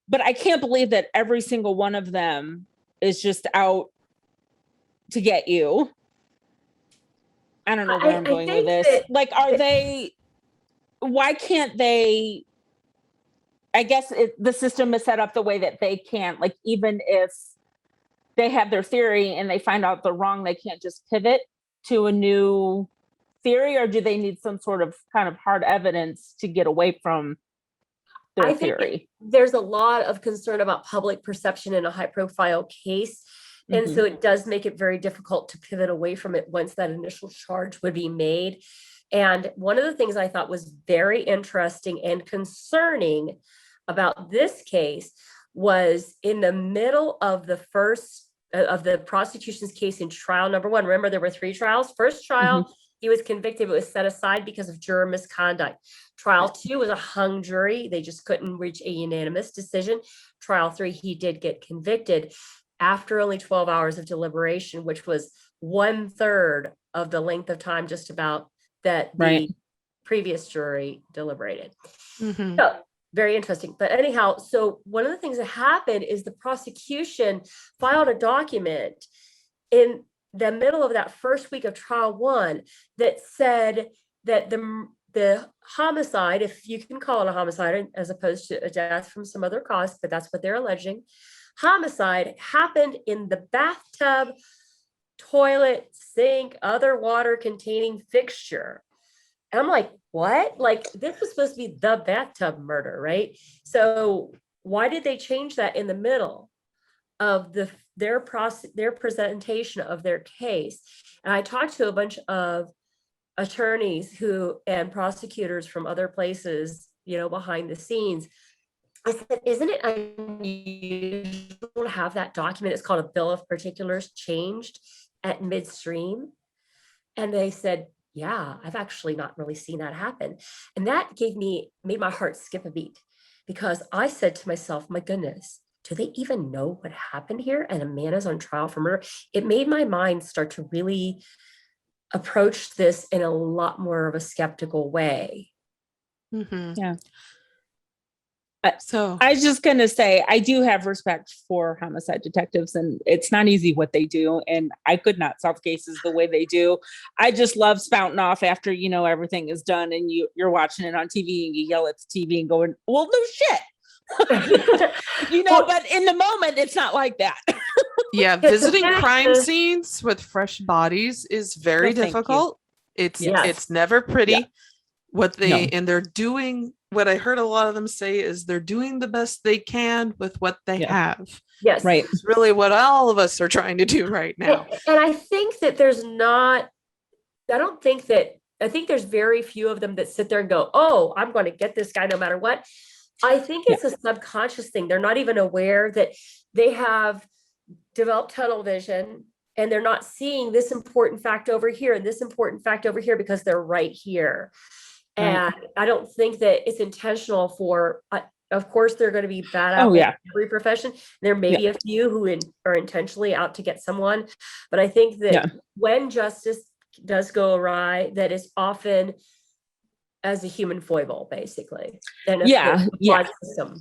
But I can't believe that every single one of them is just out to get you. I don't know where I'm going with this. Like, are they, why can't they, I guess the system is set up the way that they can't, like, even if they have their theory and they find out they're wrong, they can't just pivot to a new theory, or do they need some sort of kind of hard evidence to get away from their theory? There's a lot of concern about public perception in a high profile case. And so it does make it very difficult to pivot away from it once that initial charge would be made. And one of the things I thought was very interesting and concerning about this case was in the middle of the first of the prosecution's case in trial number one. Remember, there were 3 trials. First trial, he was convicted, but was set aside because of juror misconduct. Trial 2 was a hung jury. They just couldn't reach a unanimous decision. Trial 3, he did get convicted after only 12 hours of deliberation, which was 1/3 of the length of time just about that the previous jury deliberated. So very interesting. But anyhow, so one of the things that happened is the prosecution filed a document in the middle of that first week of trial 1 that said that the the homicide, if you can call it a homicide, as opposed to a death from some other cause, but that's what they're alleging. Homicide happened in the bathtub, toilet, sink, other water containing fixture. And I'm like, what? Like, this was supposed to be the bathtub murder, right? So why did they change that in the middle of their presentation of their case? And I talked to a bunch of attorneys and prosecutors from other places, behind the scenes. I said, isn't it unusual to have that document? It's called a bill of particulars changed at midstream. And they said, yeah, I've actually not really seen that happen. And that made my heart skip a beat, because I said to myself, my goodness, do they even know what happened here? And a man is on trial for murder. It made my mind start to really approach this in a lot more of a skeptical way. Mm-hmm. Yeah. So I was just going to say, I do have respect for homicide detectives, and it's not easy what they do. And I could not solve cases the way they do. I just love spouting off after, everything is done and you're watching it on TV and you yell at the TV and going, well, no shit. But in the moment, it's not like that. yeah, visiting crime scenes with fresh bodies is very difficult. It's never pretty. Yeah. And they're doing, what I heard a lot of them say is they're doing the best they can with what they have. Yes. Right. It's really what all of us are trying to do right now. And I think that I think there's very few of them that sit there and go, oh, I'm going to get this guy no matter what. I think it's a subconscious thing. They're not even aware that they have developed tunnel vision, and they're not seeing this important fact over here and this important fact over here because they're right here. And I don't think that it's intentional of course, there are going to be bad apples in every profession. There may be a few who are intentionally out to get someone. But I think that when justice does go awry, that is often as a human foible, basically. System.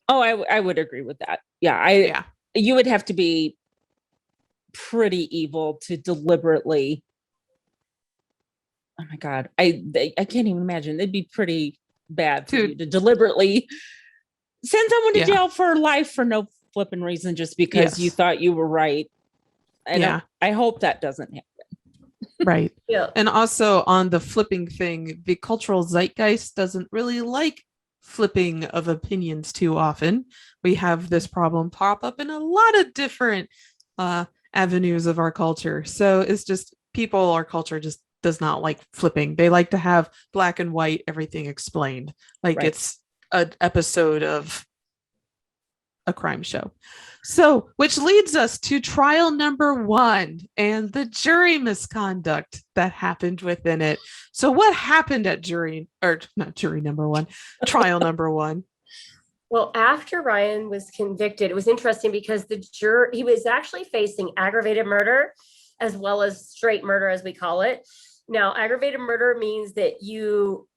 Oh, I would agree with that. Yeah. You would have to be pretty evil to deliberately. Oh my God, I can't even imagine. It'd be pretty bad for you to deliberately send someone to jail for life for no flipping reason just because you thought you were right. And I hope that doesn't happen. Right. Yeah. And also on the flipping thing, the cultural zeitgeist doesn't really like flipping of opinions too often. We have this problem pop up in a lot of different avenues of our culture. So it's just our culture just does not like flipping. They like to have black and white, everything explained. Like it's an episode of a crime show. So, which leads us to trial number 1 and the jury misconduct that happened within it. So what happened at trial number 1? Well, after Ryan was convicted, it was interesting because he was actually facing aggravated murder as well as straight murder, as we call it. Now, aggravated murder means that you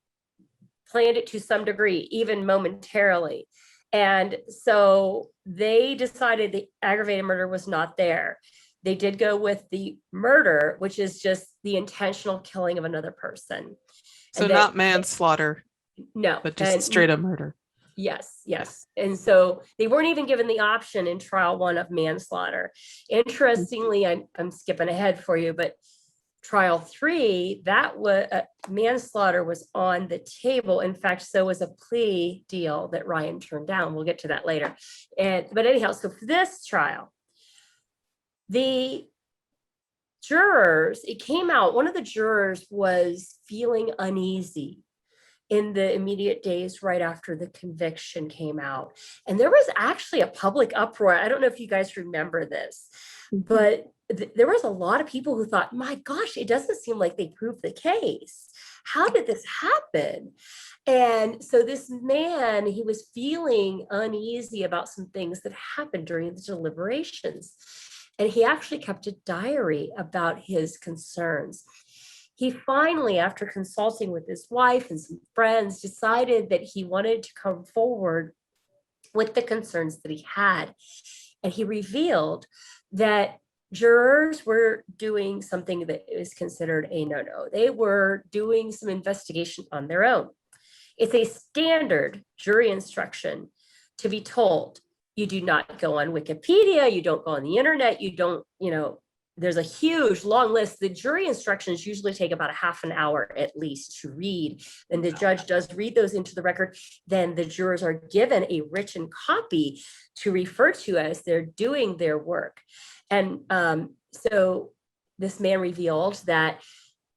planned it to some degree, even momentarily. And so they decided the aggravated murder was not there. They did go with the murder, which is just the intentional killing of another person. So not manslaughter. No. But just straight up murder. Yes. And so they weren't even given the option in trial 1 of manslaughter. Interestingly, I'm skipping ahead for you, but trial 3, that was manslaughter was on the table. In fact, so was a plea deal that Ryan turned down. We'll get to that later. But anyhow, so for this trial, the jurors, it came out, one of the jurors was feeling uneasy in the immediate days right after the conviction came out. And there was actually a public uproar. I don't know if you guys remember this, but there was a lot of people who thought, my gosh, it doesn't seem like they proved the case. How did this happen? And so this man, he was feeling uneasy about some things that happened during the deliberations. And he actually kept a diary about his concerns. He finally, after consulting with his wife and some friends, decided that he wanted to come forward with the concerns that he had. And he revealed that jurors were doing something that is considered a no-no. They were doing some investigation on their own. It's a standard jury instruction to be told, you do not go on Wikipedia, you don't go on the internet, you don't, there's a huge long list. The jury instructions usually take about a half an hour at least to read. And the judge does read those into the record. Then the jurors are given a written copy to refer to as they're doing their work. And so this man revealed that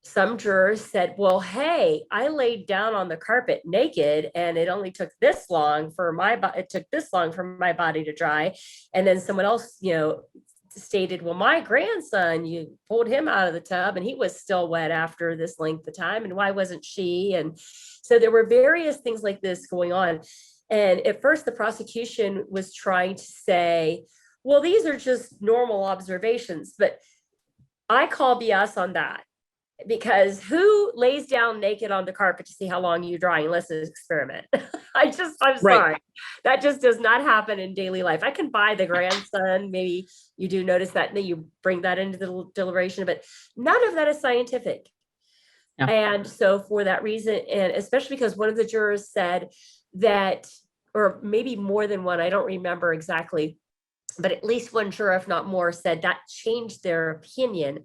some jurors said, well, hey, I laid down on the carpet naked and it only took this long for my body to dry. And then someone else, stated, well, my grandson, you pulled him out of the tub and he was still wet after this length of time. And why wasn't she? And so there were various things like this going on. And at first the prosecution was trying to say, well, these are just normal observations, but I call BS on that. Because who lays down naked on the carpet to see how long you dry unless it's an experiment? I'm sorry. That just does not happen in daily life. I can buy the grandson. Maybe you do notice that and then you bring that into the deliberation, but none of that is scientific. Yeah. And so for that reason, and especially because one of the jurors said that, or maybe more than one, I don't remember exactly, but at least one juror, if not more, said that changed their opinion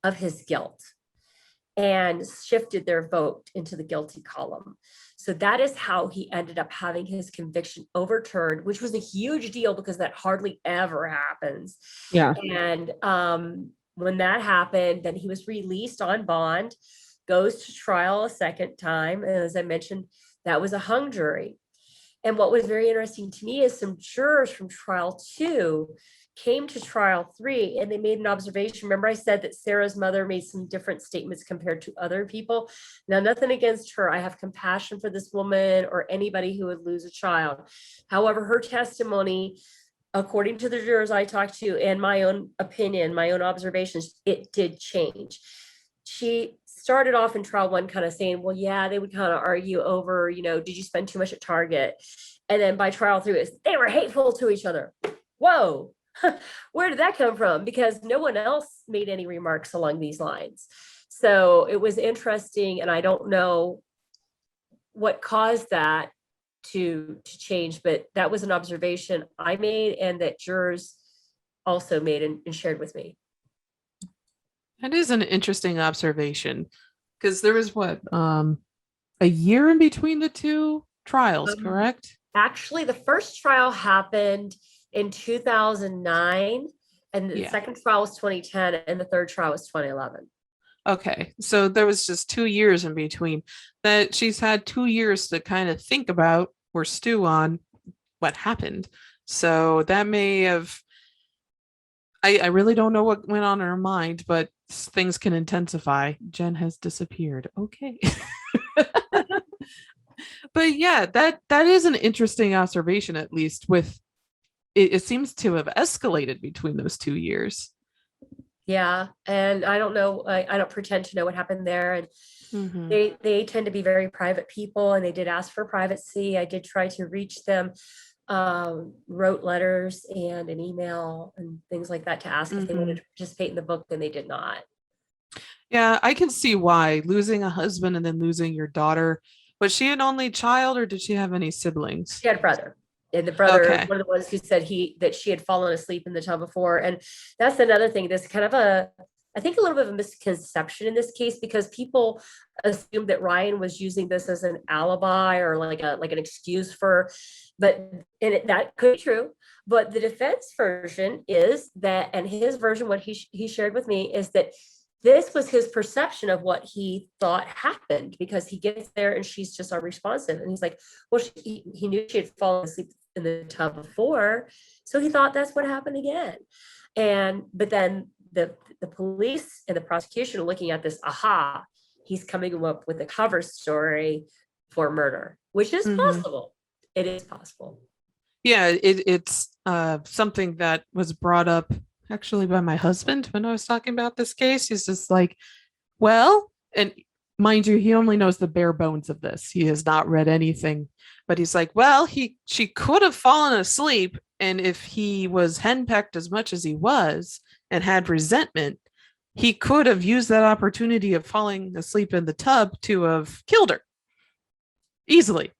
of his guilt and shifted their vote into the guilty column. So that is how he ended up having his conviction overturned, which was a huge deal because that hardly ever happens. Yeah. And when that happened, then he was released on bond, goes to trial a second time. And as I mentioned, that was a hung jury. And what was very interesting to me is some jurors from trial 2 came to trial 3 and they made an observation. Remember, I said that Sarah's mother made some different statements compared to other people. Now, nothing against her. I have compassion for this woman or anybody who would lose a child. However, her testimony, according to the jurors I talked to and my own opinion, my own observations, it did change. She started off in trial 1 kind of saying, well, yeah, they would kind of argue over, did you spend too much at Target? And then by trial 3, they were hateful to each other. Whoa. Where did that come from? Because no one else made any remarks along these lines. So it was interesting. And I don't know what caused that to change, but that was an observation I made and that jurors also made and shared with me. That is an interesting observation because there was a year in between the 2 trials, correct? Actually, the first trial happened in 2009, and the second trial was 2010, and the third trial was 2011. Okay, so there was just 2 years in between. That she's had 2 years to kind of think about or stew on what happened. So that may have, I really don't know what went on in her mind, but things can intensify. Jen has disappeared. Okay. But yeah, that is an interesting observation, at least with it seems to have escalated between those 2 years. Yeah. And I don't know, I don't pretend to know what happened there. And they tend to be very private people and they did ask for privacy. I did try to reach them, wrote letters and an email and things like that to ask if they wanted to participate in the book, and they did not. Yeah, I can see why. Losing a husband and then losing your daughter. Was she an only child or did she have any siblings? She had a brother. And the brother, one of the ones who said that she had fallen asleep in the tub before. And that's another thing. There's kind of I think a little bit of a misconception in this case, because people assume that Ryan was using this as an alibi or like an excuse that could be true. But the defense version is that, and his version, what he shared with me, is that this was his perception of what he thought happened, because he gets there and she's just unresponsive. And he's like, well, he knew she had fallen asleep in the tub before, so he thought that's what happened again. But then the police and the prosecution are looking at this, he's coming up with a cover story for murder, which is possible. It is possible. Yeah, it's something that was brought up actually by my husband when I was talking about this case. He's just like, well, and mind you, he only knows the bare bones of this. He has not read anything, but he's like, well, she could have fallen asleep. And if he was henpecked as much as he was, and had resentment, he could have used that opportunity of falling asleep in the tub to have killed her easily.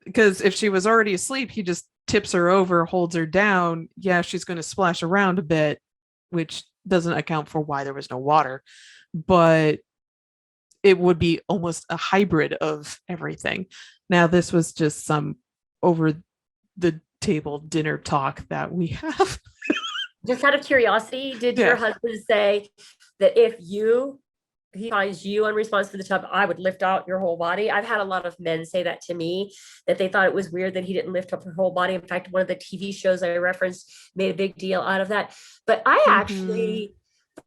Because if she was already asleep, he just tips her over, holds her down. Yeah, she's going to splash around a bit, which doesn't account for why there was no water, but it would be almost a hybrid of everything. Now, this was just some over the table dinner talk that we have. Just out of curiosity, did Yeah. your husband say that if he finds you unresponsive to the tub, I would lift out your whole body? I've had a lot of men say that to me, that they thought it was weird that he didn't lift up her whole body. In fact, one of the TV shows I referenced made a big deal out of that. But I actually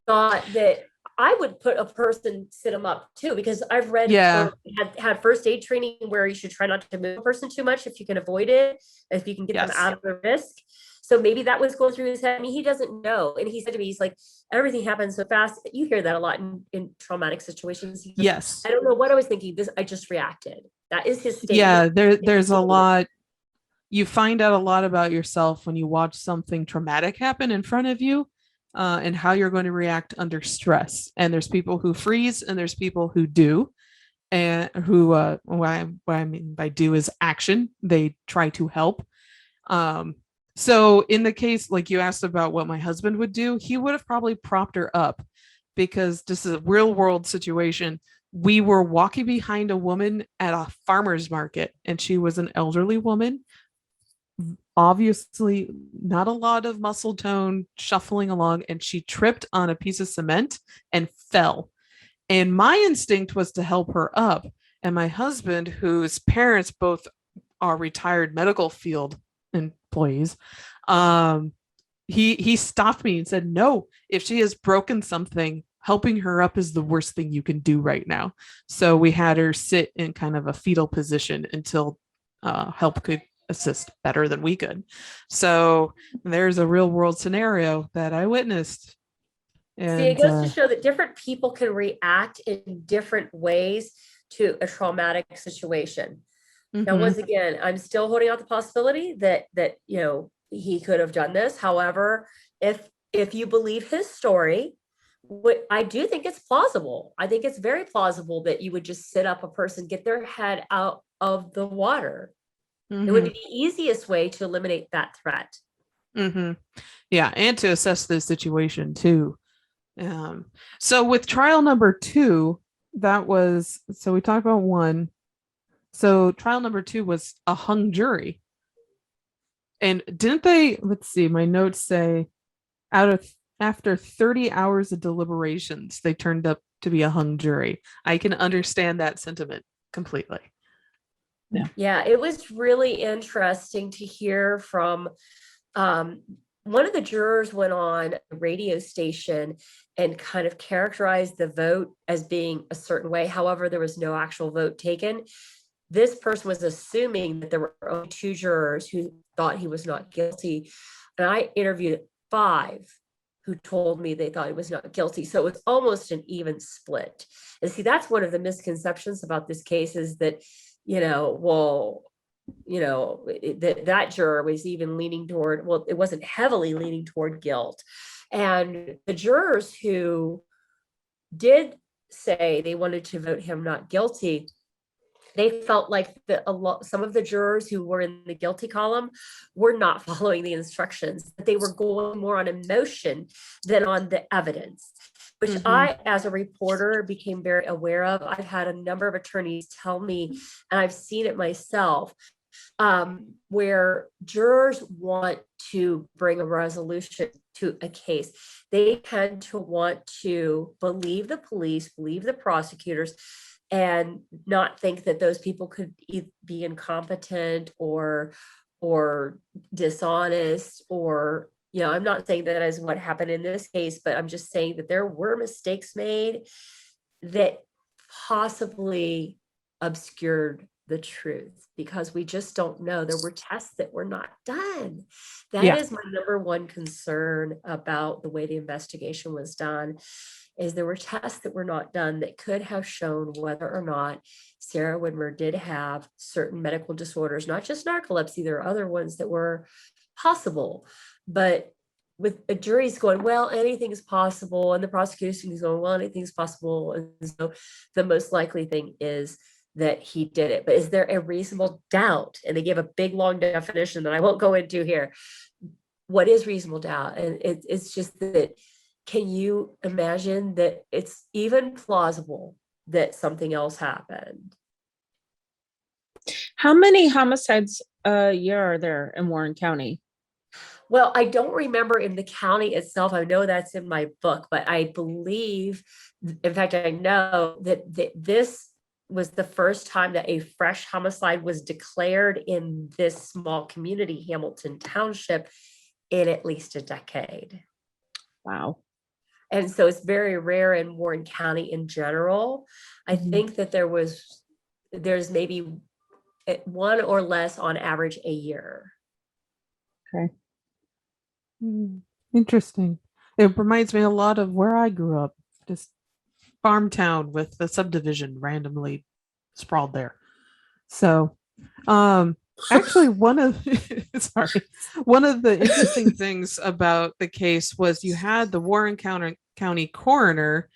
thought that I would put a person, sit them up too, because I've read Yeah. had first aid training where you should try not to move a person too much if you can avoid it, if you can get them Yes. out of the risk. So maybe that was going through his head. I mean, he doesn't know. And he said to me, he's like, everything happens so fast. You hear that a lot in traumatic situations. He goes, Yes. I don't know what I was thinking. I just reacted. That is his statement. Yeah, there's a lot. You find out a lot about yourself when you watch something traumatic happen in front of you, and how you're going to react under stress. And there's people who freeze, and there's people who do, and who what I mean by do is action. They try to help. So in the case, like you asked about what my husband would do, he would have probably propped her up, because this is a real world situation. We were walking behind a woman at a farmer's market, and she was an elderly woman, obviously not a lot of muscle tone, shuffling along, and she tripped on a piece of cement and fell. And my instinct was to help her up. And my husband, whose parents both are retired medical field employees, he stopped me and said, no, if she has broken something, helping her up is the worst thing you can do right now. So we had her sit in kind of a fetal position until help could assist better than we could. So there's a real world scenario that I witnessed. And see, it goes to show that different people can react in different ways to a traumatic situation. Now, once again, I'm still holding out the possibility that he could have done this. However, if you believe his story, I do think it's plausible. I think it's very plausible that you would just sit up a person, get their head out of the water. It would be the easiest way to eliminate that threat. Yeah, and to assess the situation too. So with trial number 2, so we talked about 1. So trial number 2 was a hung jury. And didn't they, let's see, my notes say after 30 hours of deliberations, they turned up to be a hung jury. I can understand that sentiment completely. Yeah, it was really interesting to hear from one of the jurors went on a radio station and kind of characterized the vote as being a certain way. However, there was no actual vote taken. This person was assuming that there were only 2 jurors who thought he was not guilty. And I interviewed 5 who told me they thought he was not guilty. So it was almost an even split. And see, that's one of the misconceptions about this case, is that, that juror was even leaning toward, well, it wasn't heavily leaning toward guilt. And the jurors who did say they wanted to vote him not guilty, they felt like some of the jurors who were in the guilty column were not following the instructions. They were going more on emotion than on the evidence, which I, as a reporter, became very aware of. I've had a number of attorneys tell me, and I've seen it myself, where jurors want to bring a resolution to a case. They tend to want to believe the police, believe the prosecutors, and not think that those people could be incompetent or dishonest, or, I'm not saying that is what happened in this case, but I'm just saying that there were mistakes made that possibly obscured the truth, because we just don't know. There were tests that were not done. That is my number one concern about the way the investigation was done, is there were tests that were not done that could have shown whether or not Sarah Widmer did have certain medical disorders, not just narcolepsy. There are other ones that were possible, but with the jury's going, well, anything is possible, and the prosecution is going, well, anything is possible, and so the most likely thing is that he did it. But is there a reasonable doubt? And they give a big long definition that I won't go into here. What is reasonable doubt? And it's just that, can you imagine that it's even plausible that something else happened? How many homicides a year are there in Warren County? Well, I don't remember in the county itself. I know that's in my book, but I believe, in fact, I know that this was the first time that a fresh homicide was declared in this small community, Hamilton Township, in at least a decade. Wow. And so it's very rare in Warren County in general. I think that there's maybe one or less on average a year. Okay. Interesting. It reminds me a lot of where I grew up, just farm town with the subdivision randomly sprawled there. So, actually, one of the interesting things about the case was you had the Warren County coroner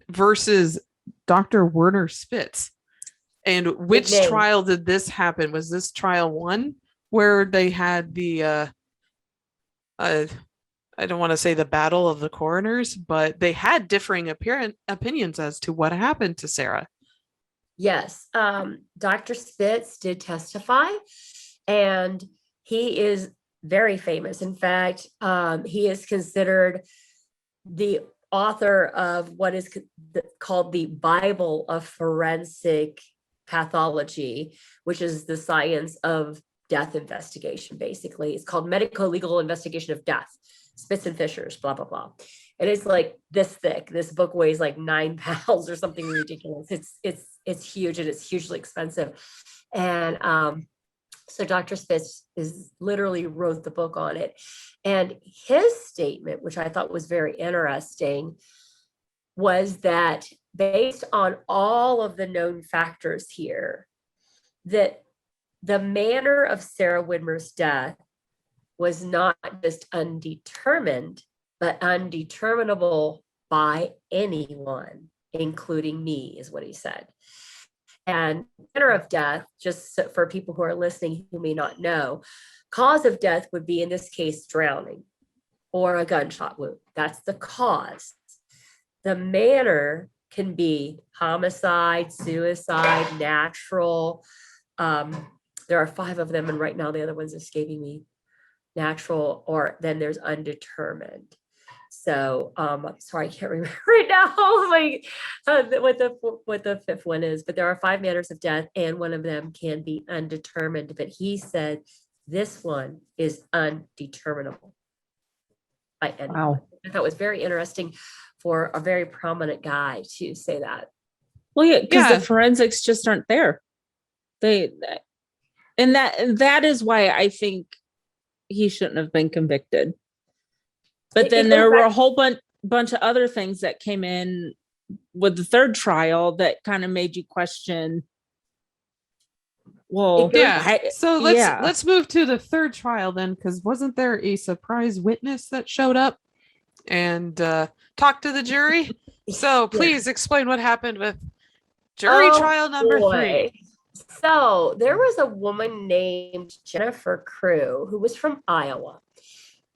versus Dr. Werner Spitz. And which trial did this happen? Was this trial one where they had the I don't want to say the battle of the coroners, but they had differing opinions as to what happened to Sarah? Yes. Dr. Spitz did testify, and he is very famous. In fact, he is considered the author of what is called the Bible of Forensic Pathology, which is the science of death investigation. Basically, it's called Medical Legal Investigation of Death, Spitz and Fishers, blah, blah, blah. And it's like this thick. This book weighs like 9 pounds or something ridiculous. It's huge, and it's hugely expensive. And so Dr. Spitz literally wrote the book on it. And his statement, which I thought was very interesting, was that based on all of the known factors here, that the manner of Sarah Widmer's death was not just undetermined, but undeterminable by anyone, including me, is what he said. And manner of death, just for people who are listening who may not know, cause of death would be, in this case, drowning or a gunshot wound. That's the cause. The manner can be homicide, suicide, natural. There are 5 of them, and right now the other one's escaping me. Natural, or then there's undetermined. So sorry, I can't remember right now what the 5th one is, but there are 5 manners of death, and one of them can be undetermined. But he said this one is undeterminable by anyone. Wow. I thought it was very interesting for a very prominent guy to say that. Well, yeah, because the forensics just aren't there. And that is why I think he shouldn't have been convicted. But then there were a whole bunch of other things that came in with the 3rd trial that kind of made you question. Well, so let's move to the 3rd trial then, because wasn't there a surprise witness that showed up and talked to the jury? So please explain what happened with jury trial number 3. So there was a woman named Jennifer Crew who was from Iowa.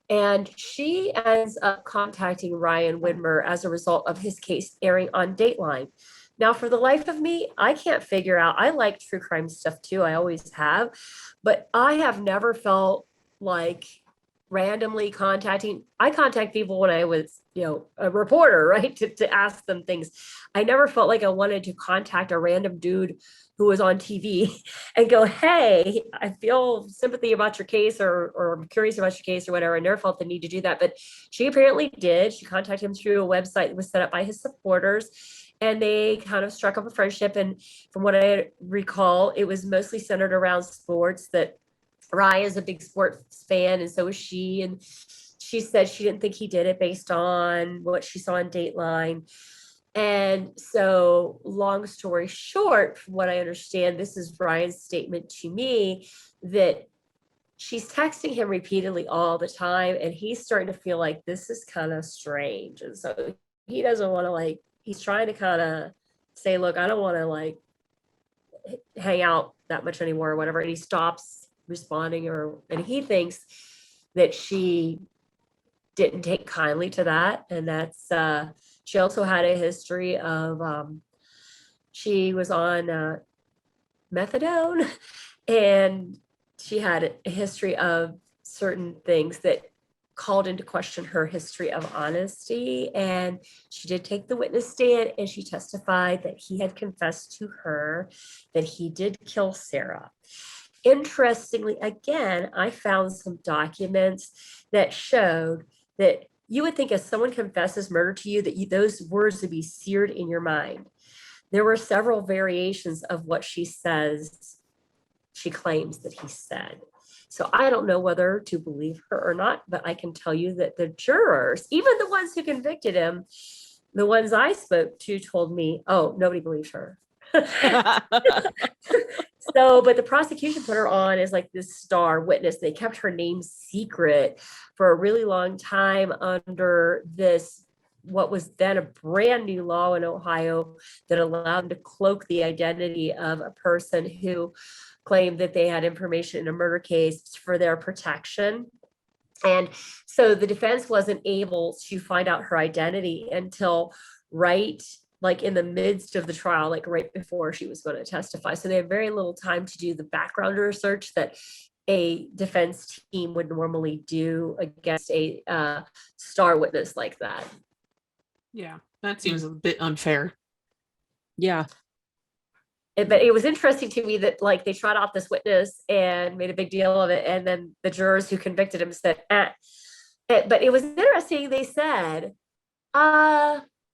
And she ends up contacting Ryan Widmer as a result of his case airing on Dateline. Now, for the life of me, I can't figure out. I like true crime stuff too. I always have. But I have never felt like randomly I contact people when I was, a reporter, right? To ask them things. I never felt like I wanted to contact a random dude who was on TV and go, hey, I feel sympathy about your case, or I'm curious about your case or whatever. I never felt the need to do that, but she apparently did. She contacted him through a website that was set up by his supporters, and they kind of struck up a friendship. And from what I recall, it was mostly centered around sports. That Ryan's a big sports fan, and so was she. And she said she didn't think he did it based on what she saw in Dateline. And so, long story short, from what I understand, this is Ryan's statement to me, that she's texting him repeatedly all the time, and he's starting to feel like this is kind of strange. And so he doesn't want to, like, he's trying to kind of say, look, I don't want to like hang out that much anymore or whatever. And he stops responding, and he thinks that she didn't take kindly to that. And that's, she also had a history of, she was on methadone, and she had a history of certain things that called into question her history of honesty. And she did take the witness stand, and she testified that he had confessed to her that he did kill Sarah. Interestingly, again, I found some documents that showed that you would think if someone confesses murder to you, that those words would be seared in your mind. There were several variations of what she says, she claims that he said. So I don't know whether to believe her or not, but I can tell you that the jurors, even the ones who convicted him, the ones I spoke to told me, oh, nobody believes her. So, but the prosecution put her on as like this star witness. They kept her name secret for a really long time under this, what was then a brand new law in Ohio that allowed them to cloak the identity of a person who claimed that they had information in a murder case for their protection. And so the defense wasn't able to find out her identity until right like in the midst of the trial, like right before she was going to testify. So they had very little time to do the background research that a defense team would normally do against a star witness like that. Yeah, that seems a bit unfair. Yeah. But it was interesting to me that like they tried out this witness and made a big deal of it. And then the jurors who convicted him said, but it was interesting. They said,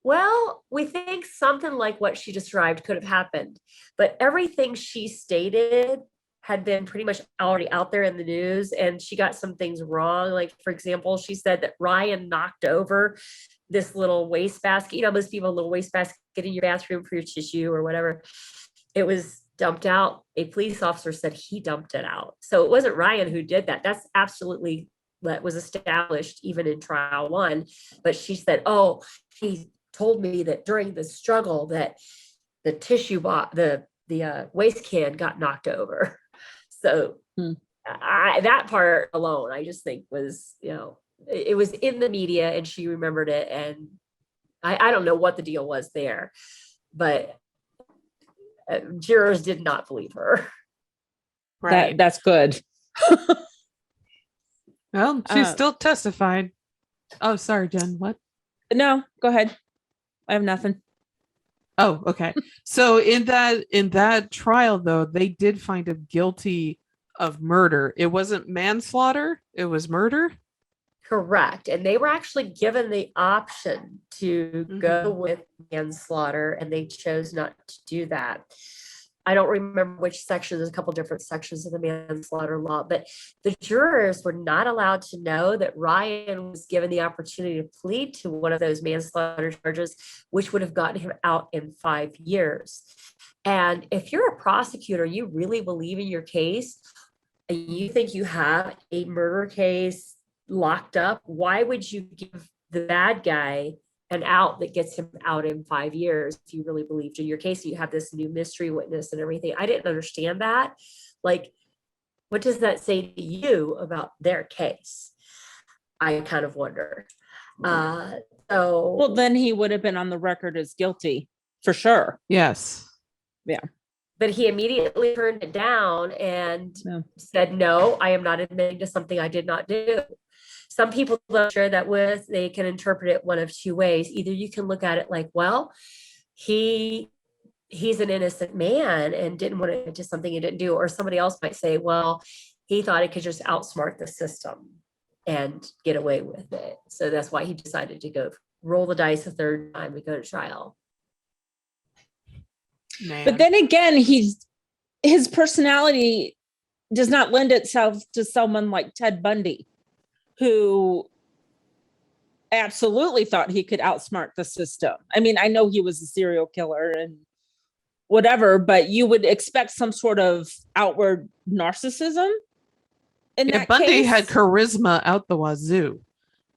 well, we think something like what she described could have happened, but everything she stated had been pretty much already out there in the news, and she got some things wrong. Like, for example, she said that Ryan knocked over this little wastebasket. You know, most people have a little wastebasket in your bathroom for your tissue or whatever. It was dumped out. A police officer said he dumped it out. So it wasn't Ryan who did that. That's absolutely, that was established even in trial one. But she said, oh, he told me that during the struggle that the tissue box, the waste can got knocked over. So that part alone, I just think was, you know, it was in the media and she remembered it. And I don't know what the deal was there, but jurors did not believe her. Right. That's good. Well, she still testified. Oh, sorry, Jen. What? No, go ahead. I have nothing. Oh, okay. So in that trial, though, they did find him guilty of murder. It wasn't manslaughter. It was murder. Correct. And they were actually given the option to go with manslaughter, and they chose not to do that. I don't remember which section. There's a couple different sections of the manslaughter law, but the jurors were not allowed to know that Ryan was given the opportunity to plead to one of those manslaughter charges, which would have gotten him out in 5 years. And if you're a prosecutor, you really believe in your case, and you think you have a murder case locked up, why would you give the bad guy an out that gets him out in 5 years if you really believed in your case? You have this new mystery witness and everything. I didn't understand that. Like, what does that say to you about their case? I kind of wonder. Well, then he would have been on the record as guilty for sure. Yes. Yeah. But he immediately turned it down and said, no, I am not admitting to something I did not do. Some people that share that with, they can interpret it one of two ways. Either you can look at it like, well, he's an innocent man and didn't want to admit to something he didn't do. Or somebody else might say, well, he thought he could just outsmart the system and get away with it. So that's why he decided to go roll the dice a third time and go to trial. Man. But then again, his personality does not lend itself to someone like Ted Bundy, who absolutely thought he could outsmart the system. I mean, I know he was a serial killer and whatever, but you would expect some sort of outward narcissism in Yeah, that Bundy had case, charisma out the wazoo.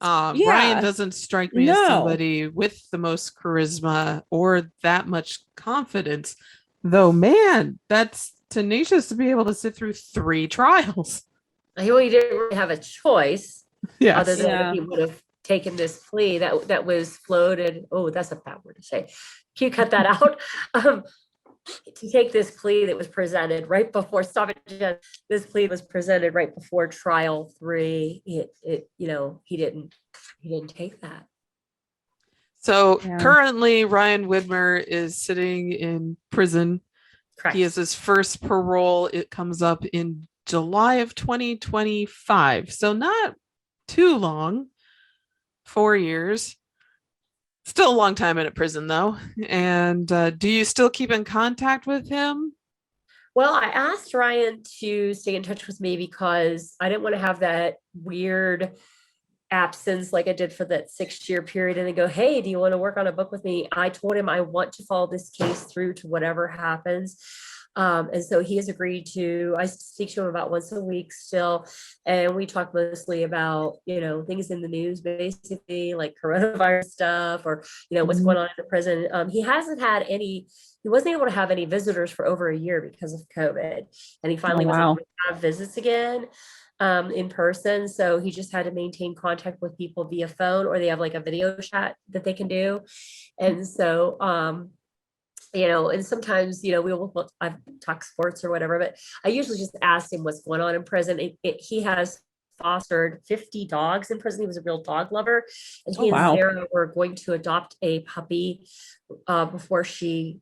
Ryan yeah, doesn't strike me as no, somebody with the most charisma or that much confidence, though, man, that's tenacious to be able to sit through 3 trials. He really didn't really have a choice other Yes. than if yeah, he would have taken this plea that was floated. Oh, that's a bad word to say. Can you cut that out? To take this plea that was presented right before, stop it, Jen. This plea was presented right before trial 3. He didn't take that. So yeah. currently, Ryan Widmer is sitting in prison. Correct. He has his first parole. It comes up in July of 2025. So not too long, 4 years. Still a long time in a prison, though. And do you still keep in contact with him? Well, I asked Ryan to stay in touch with me because I didn't want to have that weird absence like I did for that 6-year period and then go, hey, do you want to work on a book with me? I told him I want to follow this case through to whatever happens. And so he has agreed to, I speak to him about once a week still. And we talk mostly about, things in the news, basically like coronavirus stuff or, what's Mhm. going on in the prison. He wasn't able to have any visitors for over a year because of COVID. And he Oh, finally was able wow. to have visits again in person. So he just had to maintain contact with people via phone, or they have like a video chat that they can do. And so, and sometimes, I've talked sports or whatever, but I usually just ask him what's going on in prison. He has fostered 50 dogs in prison. He was a real dog lover. And Oh, he and wow. Sarah were going to adopt a puppy before she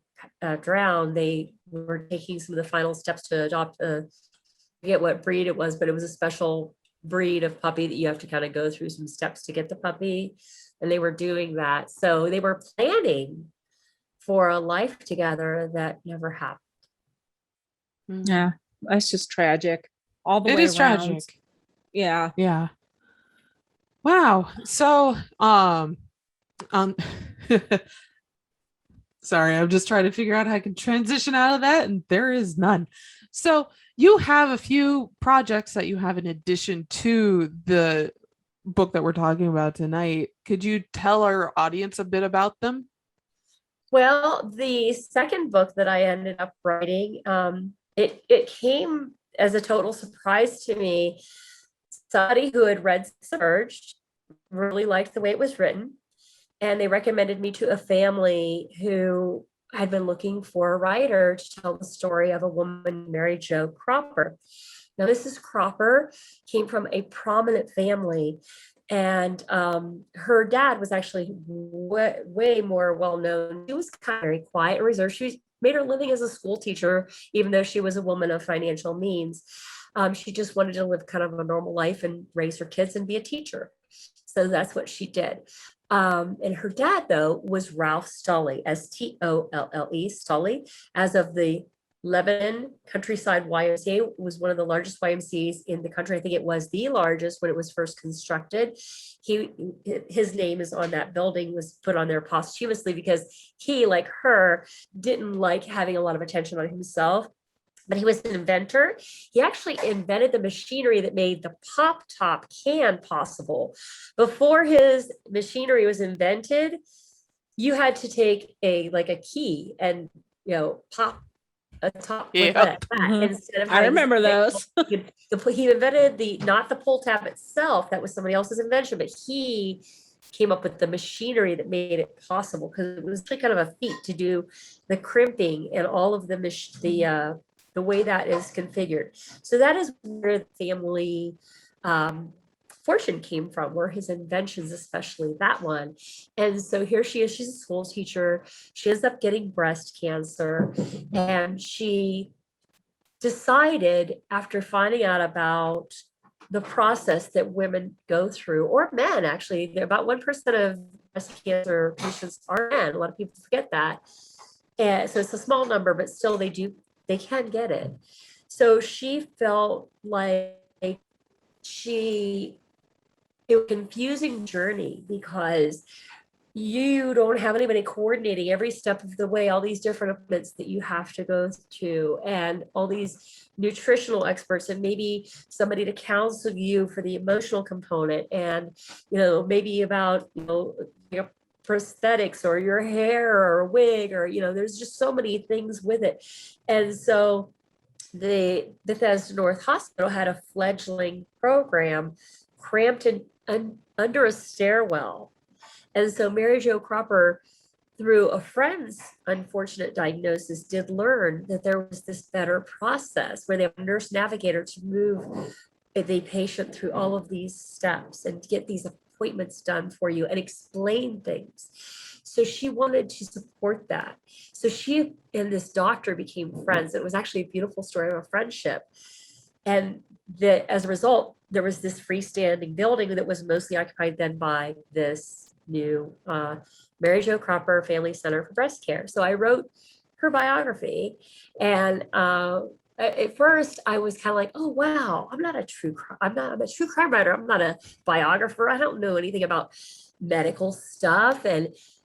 drowned. They were taking some of the final steps to adopt forget what breed it was, but it was a special breed of puppy that you have to kind of go through some steps to get the puppy. And they were doing that. So they were planning for a life together that never happened. Yeah, that's just tragic all the It way is around. tragic. Yeah. Yeah. Wow. So, um, sorry, I'm just trying to figure out how I can transition out of that, and there is none. So, you have a few projects that you have in addition to the book that we're talking about tonight. Could you tell our audience a bit about them? Well, the second book that I ended up writing, it came as a total surprise to me. Somebody who had read Submerged really liked the way it was written, and they recommended me to a family who had been looking for a writer to tell the story of a woman, Mary Jo Cropper. Now, Mrs. Cropper came from a prominent family, and her dad was actually way more well known. She was kind of very quiet and reserved. She made her living as a school teacher, even though she was a woman of financial means. She just wanted to live kind of a normal life and raise her kids and be a teacher. So that's what she did. And her dad, though, was Ralph Stolle, Stolle, Stolle, as of the Lebanon Countryside YMCA was one of the largest YMCA's in the country. I think it was the largest when it was first constructed. His name is on that building, was put on there posthumously because he, like her, didn't like having a lot of attention on himself. But he was an inventor. He actually invented the machinery that made the pop top can possible. Before his machinery was invented, you had to take a key and pop a top like Yep. that Mhm. instead of I having remember those. he invented not the pull tab itself, that was somebody else's invention, but he came up with the machinery that made it possible, because it was actually kind of a feat to do the crimping and all of the way that is configured. So that is where the family fortune came from, were his inventions, especially that one. And so here she is, she's a school teacher. She ends up getting breast cancer, and she decided, after finding out about the process that women go through, or men actually, about 1% of breast cancer patients are men. A lot of people forget that. And so it's a small number, but still they can get it. So she felt like it was a confusing journey, because you don't have anybody coordinating every step of the way, all these different events that you have to go through, and all these nutritional experts, and maybe somebody to counsel you for the emotional component, and maybe about your prosthetics or your hair or a wig, or there's just so many things with it. And so the Bethesda North Hospital had a fledgling program cramped in under a stairwell. And so Mary Jo Cropper, through a friend's unfortunate diagnosis, did learn that there was this better process where they have a nurse navigator to move the patient through all of these steps and get these appointments done for you and explain things. So she wanted to support that. So she and this doctor became friends. It was actually a beautiful story of a friendship. And as a result, there was this freestanding building that was mostly occupied then by this new Mary Jo Cropper Family Center for Breast Care. So I wrote her biography, and at first I was kind of like, oh wow, I'm a true crime writer. I'm not a biographer. I don't know anything about medical stuff.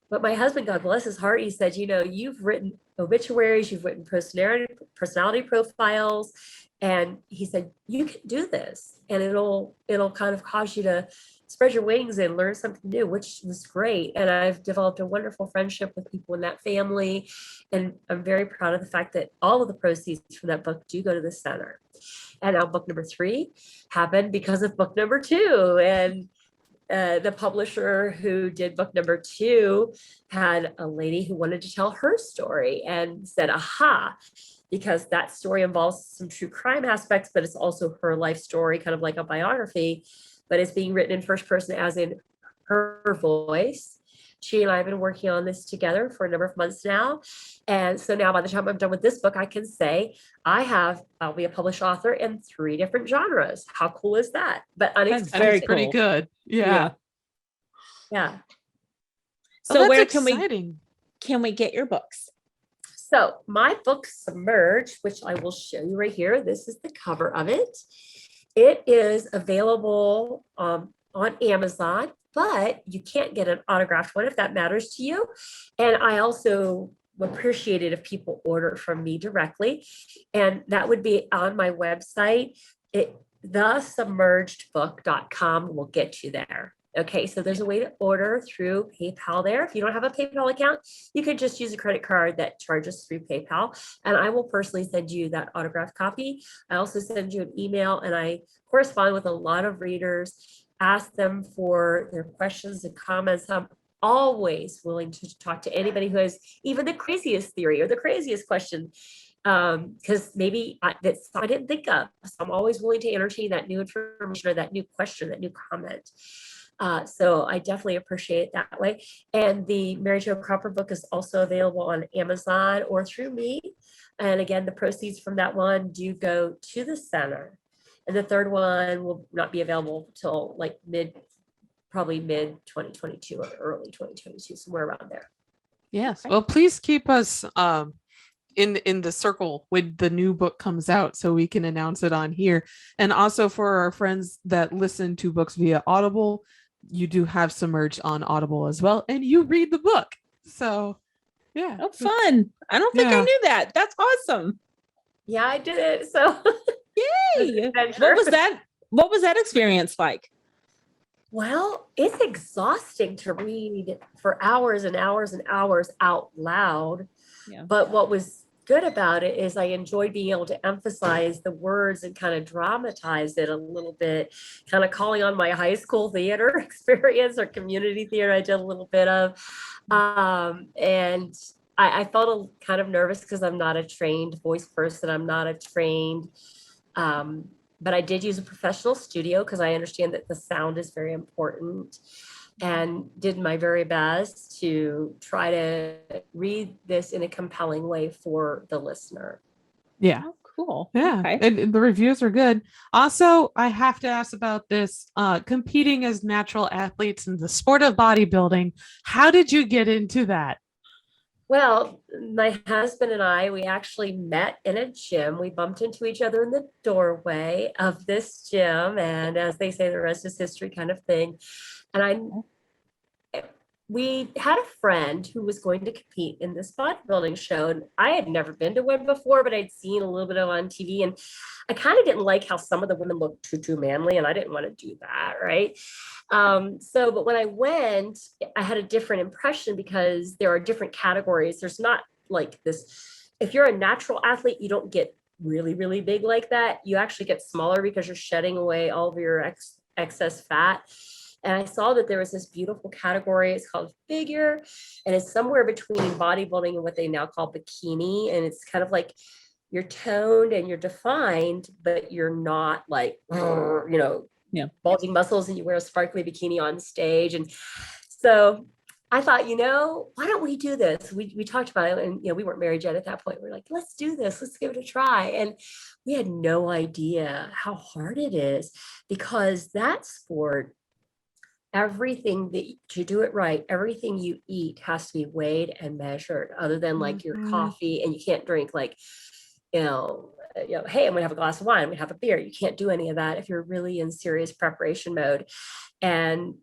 But my husband, God bless his heart, he said, you've written obituaries, you've written personality profiles, and he said, you can do this, and it'll kind of cause you to spread your wings and learn something new, which was great. And I've developed a wonderful friendship with people in that family. And I'm very proud of the fact that all of the proceeds from that book do go to the center. And now book number 3 happened because of book number 2. And the publisher who did book number 2 had a lady who wanted to tell her story and said, aha, because that story involves some true crime aspects, but it's also her life story, kind of like a biography, but it's being written in first person as in her voice. She and I have been working on this together for a number of months now. And so now by the time I'm done with this book, I can say I'll be a published author in 3 different genres. How cool is that? But That's very pretty cool. good. Yeah. So that's where exciting. can we get your books? So my book Submerge, which I will show you right here. This is the cover of it. It is available on Amazon, but you can't get an autographed one if that matters to you. And I also appreciate it if people order from me directly. And that would be on my website. thesubmergedbook.com will get you there. Okay, so there's a way to order through PayPal there. If you don't have a PayPal account, you could just use a credit card that charges through PayPal. And I will personally send you that autographed copy. I also send you an email, and I correspond with a lot of readers, ask them for their questions and comments. I'm always willing to talk to anybody who has even the craziest theory or the craziest question, because maybe that's I didn't think of. So I'm always willing to entertain that new information or that new question, that new comment. So I definitely appreciate it that way. And the Mary Jo Cropper book is also available on Amazon or through me. And again, the proceeds from that one do go to the center. And the third one will not be available till like probably mid 2022 or early 2022, somewhere around there. Yes. Well, please keep us in the circle when the new book comes out so we can announce it on here. And also for our friends that listen to books via Audible, you do have Submerged on Audible as well, and you read the book. So yeah. Oh, fun. I don't think I knew that. That's awesome. Yeah, I did it. So yay. What was that experience like? Well, it's exhausting to read for hours and hours and hours out loud. Yeah. But what was good about it is I enjoyed being able to emphasize the words and kind of dramatize it a little bit, kind of calling on my high school theater experience or community theater I did a little bit of. And I felt kind of nervous because I'm not a trained voice person. I'm not a trained, but I did use a professional studio because I understand that the sound is very important, and did my very best to try to read this in a compelling way for the listener. Yeah. Oh, cool. Yeah. Okay. And the reviews are good. Also, I have to ask about this competing as natural athletes in the sport of bodybuilding. How did you get into that? Well, my husband and I, we actually met in a gym. We bumped into each other in the doorway of this gym. And as they say, the rest is history kind of thing. And we had a friend who was going to compete in this bodybuilding show. And I had never been to one before, but I'd seen a little bit of on TV. And I kind of didn't like how some of the women looked too manly. And I didn't want to do that. Right. But when I went, I had a different impression because there are different categories. There's not like this. If you're a natural athlete, you don't get really, really big like that. You actually get smaller because you're shedding away all of your excess fat. And I saw that there was this beautiful category. It's called figure, and it's somewhere between bodybuilding and what they now call bikini. And it's kind of like you're toned and you're defined, but you're not like, bulging muscles, and you wear a sparkly bikini on stage. And so I thought, why don't we do this? We talked about it, and we weren't married yet at that point. We're like, let's do this. Let's give it a try. And we had no idea how hard it is, because that sport, everything that to do it right, everything you eat has to be weighed and measured, other than like your coffee. And you can't drink like, hey, I'm gonna have a glass of wine, I'm gonna have a beer. You can't do any of that if you're really in serious preparation mode. And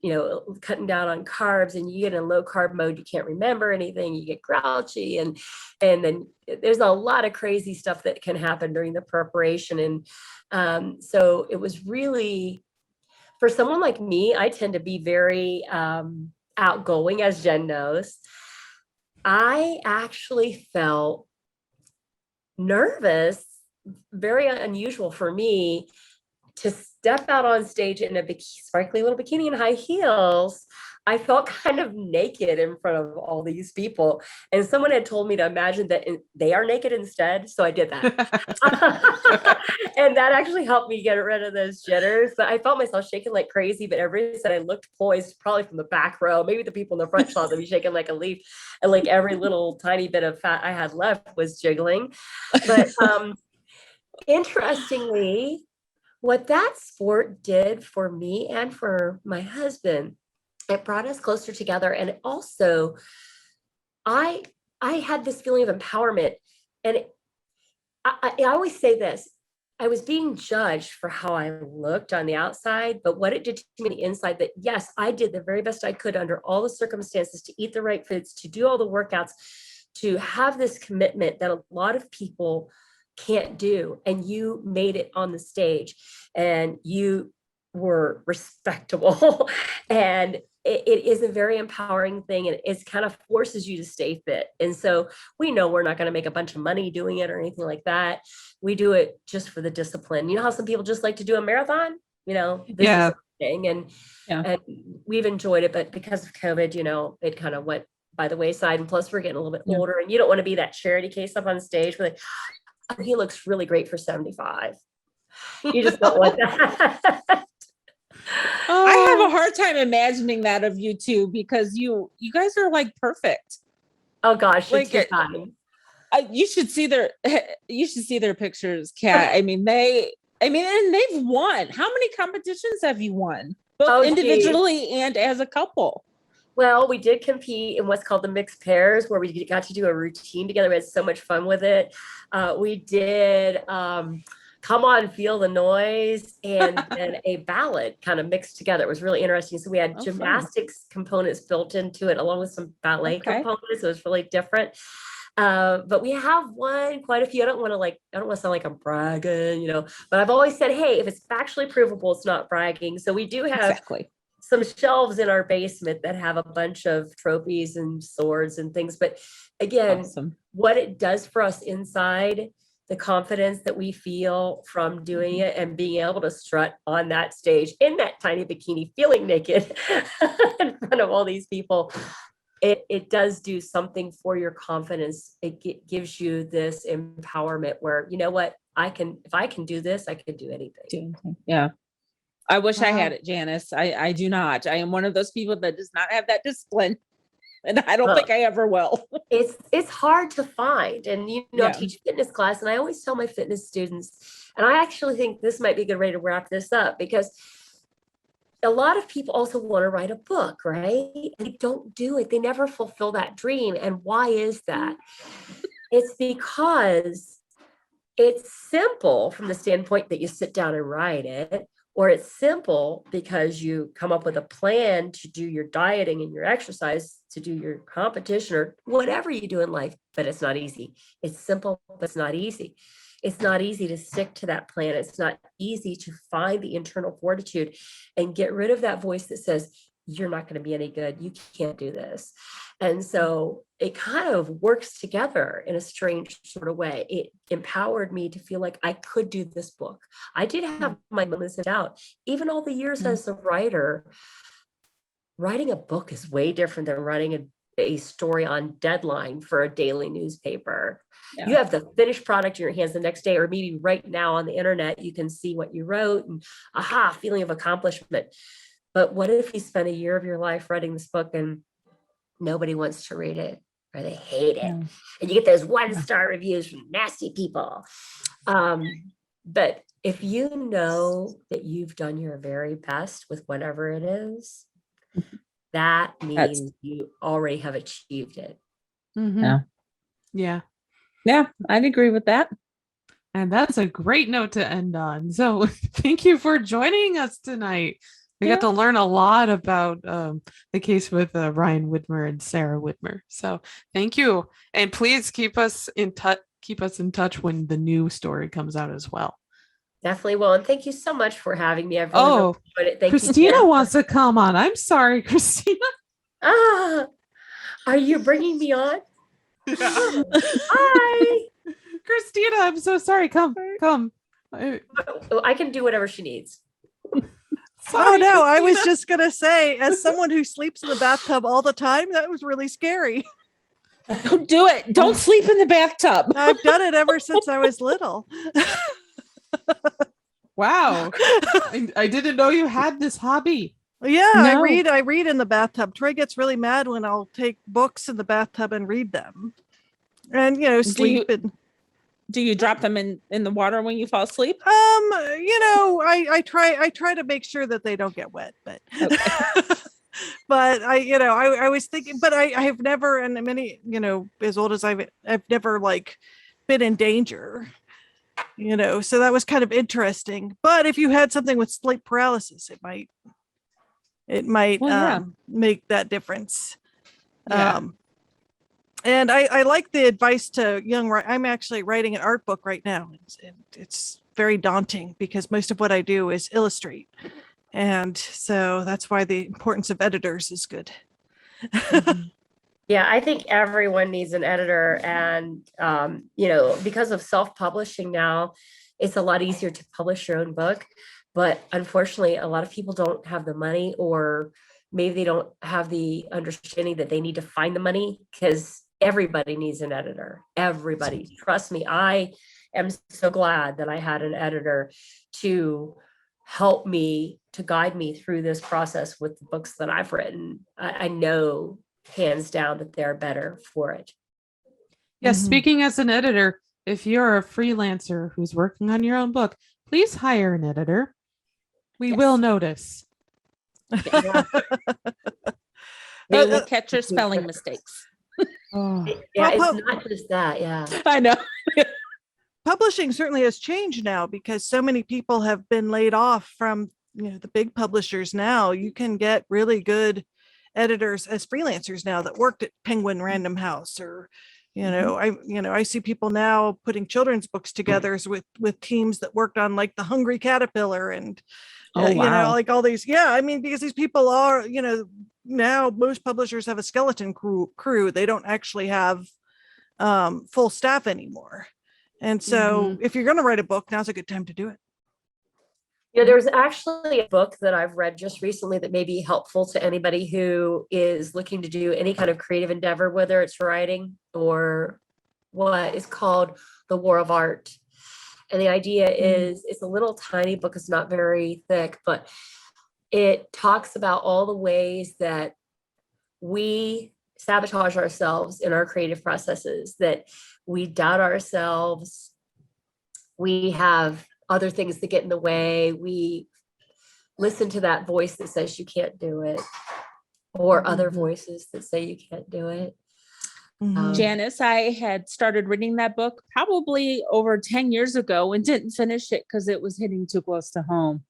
cutting down on carbs, and you get in low carb mode, you can't remember anything, you get grouchy, and then there's a lot of crazy stuff that can happen during the preparation. And so it was really, for someone like me, I tend to be very outgoing, as Jen knows. I actually felt nervous, very unusual for me, to step out on stage in a sparkly little bikini and high heels. I felt kind of naked in front of all these people. And someone had told me to imagine that they are naked instead. So I did that. And that actually helped me get rid of those jitters. But I felt myself shaking like crazy, but everybody said I looked poised, probably from the back row. Maybe the people in the front saw me shaking like a leaf, and like every little tiny bit of fat I had left was jiggling. But interestingly, what that sport did for me and for my husband, it brought us closer together. And also, I had this feeling of empowerment. And I always say this, I was being judged for how I looked on the outside, but what it did to me on the inside, that yes, I did the very best I could under all the circumstances to eat the right foods, to do all the workouts, to have this commitment that a lot of people can't do. And you made it on the stage, and you were respectable. And it is a very empowering thing, and it kind of forces you to stay fit. And so we know we're not going to make a bunch of money doing it or anything like that. We do it just for the discipline. You know how some people just like to do a marathon, this is a thing. And we've enjoyed it, but because of COVID, it kind of went by the wayside. And plus we're getting a little bit older, and you don't want to be that charity case up on stage where oh, he looks really great for 75. You just don't want that. I have a hard time imagining that of you two, because you guys are like perfect. Oh gosh, like you should see their pictures, Kat. And they've won. How many competitions have you won, both individually and as a couple? Well, we did compete in what's called the mixed pairs, where we got to do a routine together. We had so much fun with it. We did Come On, Feel the Noise, and then a ballad kind of mixed together. It was really interesting. So we had gymnastics components built into it, along with some ballet components. So it was really different. But we have won quite a few. I don't want to sound like I'm bragging, but I've always said, hey, if it's factually provable, it's not bragging. So we do have some shelves in our basement that have a bunch of trophies and swords and things. But again, what it does for us inside, the confidence that we feel from doing it and being able to strut on that stage in that tiny bikini, feeling naked in front of all these people, it does do something for your confidence. It gives you this empowerment where, you know what, if I can do this, I can do anything. Yeah. I wish I had it, Janice. I do not. I am one of those people that does not have that discipline, and I don't think I ever will. It's hard to find. And teach fitness class, and I always tell my fitness students, and I actually think this might be a good way to wrap this up, because a lot of people also want to write a book, right? And they don't do it. They never fulfill that dream. And why is that? It's because it's simple from the standpoint that you sit down and write it. or it's simple because you come up with a plan to do your dieting and your exercise, to do your competition or whatever you do in life, but it's not easy. It's simple, but it's not easy. It's not easy to stick to that plan. It's not easy to find the internal fortitude and get rid of that voice that says, you're not going to be any good. You can't do this. And so it kind of works together in a strange sort of way. It empowered me to feel like I could do this book. I did have my moments of doubt. Even all the years as a writer, writing a book is way different than writing a story on deadline for a daily newspaper. Yeah. You have the finished product in your hands the next day, or maybe right now on the internet, you can see what you wrote and feeling of accomplishment. But what if you spend a year of your life writing this book and nobody wants to read it, or they hate it? Yeah. And you get those 1-star reviews from nasty people. But if you know that you've done your very best with whatever it is, that means you already have achieved it. Mm-hmm. Yeah. Yeah, I'd agree with that. And that's a great note to end on. So thank you for joining us tonight. We got to learn a lot about the case with Ryan Widmer and Sarah Widmer. So thank you. And please keep us in touch when the new story comes out as well. Definitely will. And thank you so much for having me. I've really enjoyed it. Thank Christina you, wants to come on. I'm sorry, Christina. Are you bringing me on? Hi. Christina, I'm so sorry. Come. I can do whatever she needs. Sorry, no, Christina. I was just going to say, as someone who sleeps in the bathtub all the time, that was really scary. Don't do it. Don't sleep in the bathtub. I've done it ever since I was little. Wow. I didn't know you had this hobby. Yeah, no. I read in the bathtub. Troy gets really mad when I'll take books in the bathtub and read them. And, sleep. Do you drop them in the water when you fall asleep? I try to make sure that they don't get wet, but okay. But I was thinking, but I have never, and many, as old as I've never been in danger, so that was kind of interesting. But if you had something with sleep paralysis, it might make that difference. Yeah. And I like the advice to young. I'm actually writing an art book right now. It's very daunting because most of what I do is illustrate. And so that's why the importance of editors is good. Yeah, I think everyone needs an editor. And, because of self-publishing now, it's a lot easier to publish your own book. But unfortunately, a lot of people don't have the money, or maybe they don't have the understanding that they need to find the money, because everybody needs an editor. Everybody. Trust me, I am so glad that I had an editor to help me, to guide me through this process with the books that I've written. I know hands down that they're better for it. Yes, speaking as an editor, if you're a freelancer who's working on your own book, please hire an editor. We will notice. Yeah. They will catch your spelling mistakes. Yeah, it's not just that. Yeah, I know. Publishing certainly has changed now because so many people have been laid off from the big publishers. Now you can get really good editors as freelancers now that worked at Penguin Random House, or I see people now putting children's books together with teams that worked on the Hungry Caterpillar and all these. Yeah, I mean, because these people are now most publishers have a skeleton crew. They don't actually have full staff anymore. And so if you're going to write a book, now's a good time to do it. There's actually a book that I've read just recently that may be helpful to anybody who is looking to do any kind of creative endeavor, whether it's writing or what is called The War of Art. And the idea is, it's a little tiny book. It's not very thick, but it talks about all the ways that we sabotage ourselves in our creative processes, that we doubt ourselves. We have other things that get in the way. We listen to that voice that says you can't do it, or other voices that say you can't do it. Janice, I had started reading that book probably over 10 years ago and didn't finish it because it was hitting too close to home.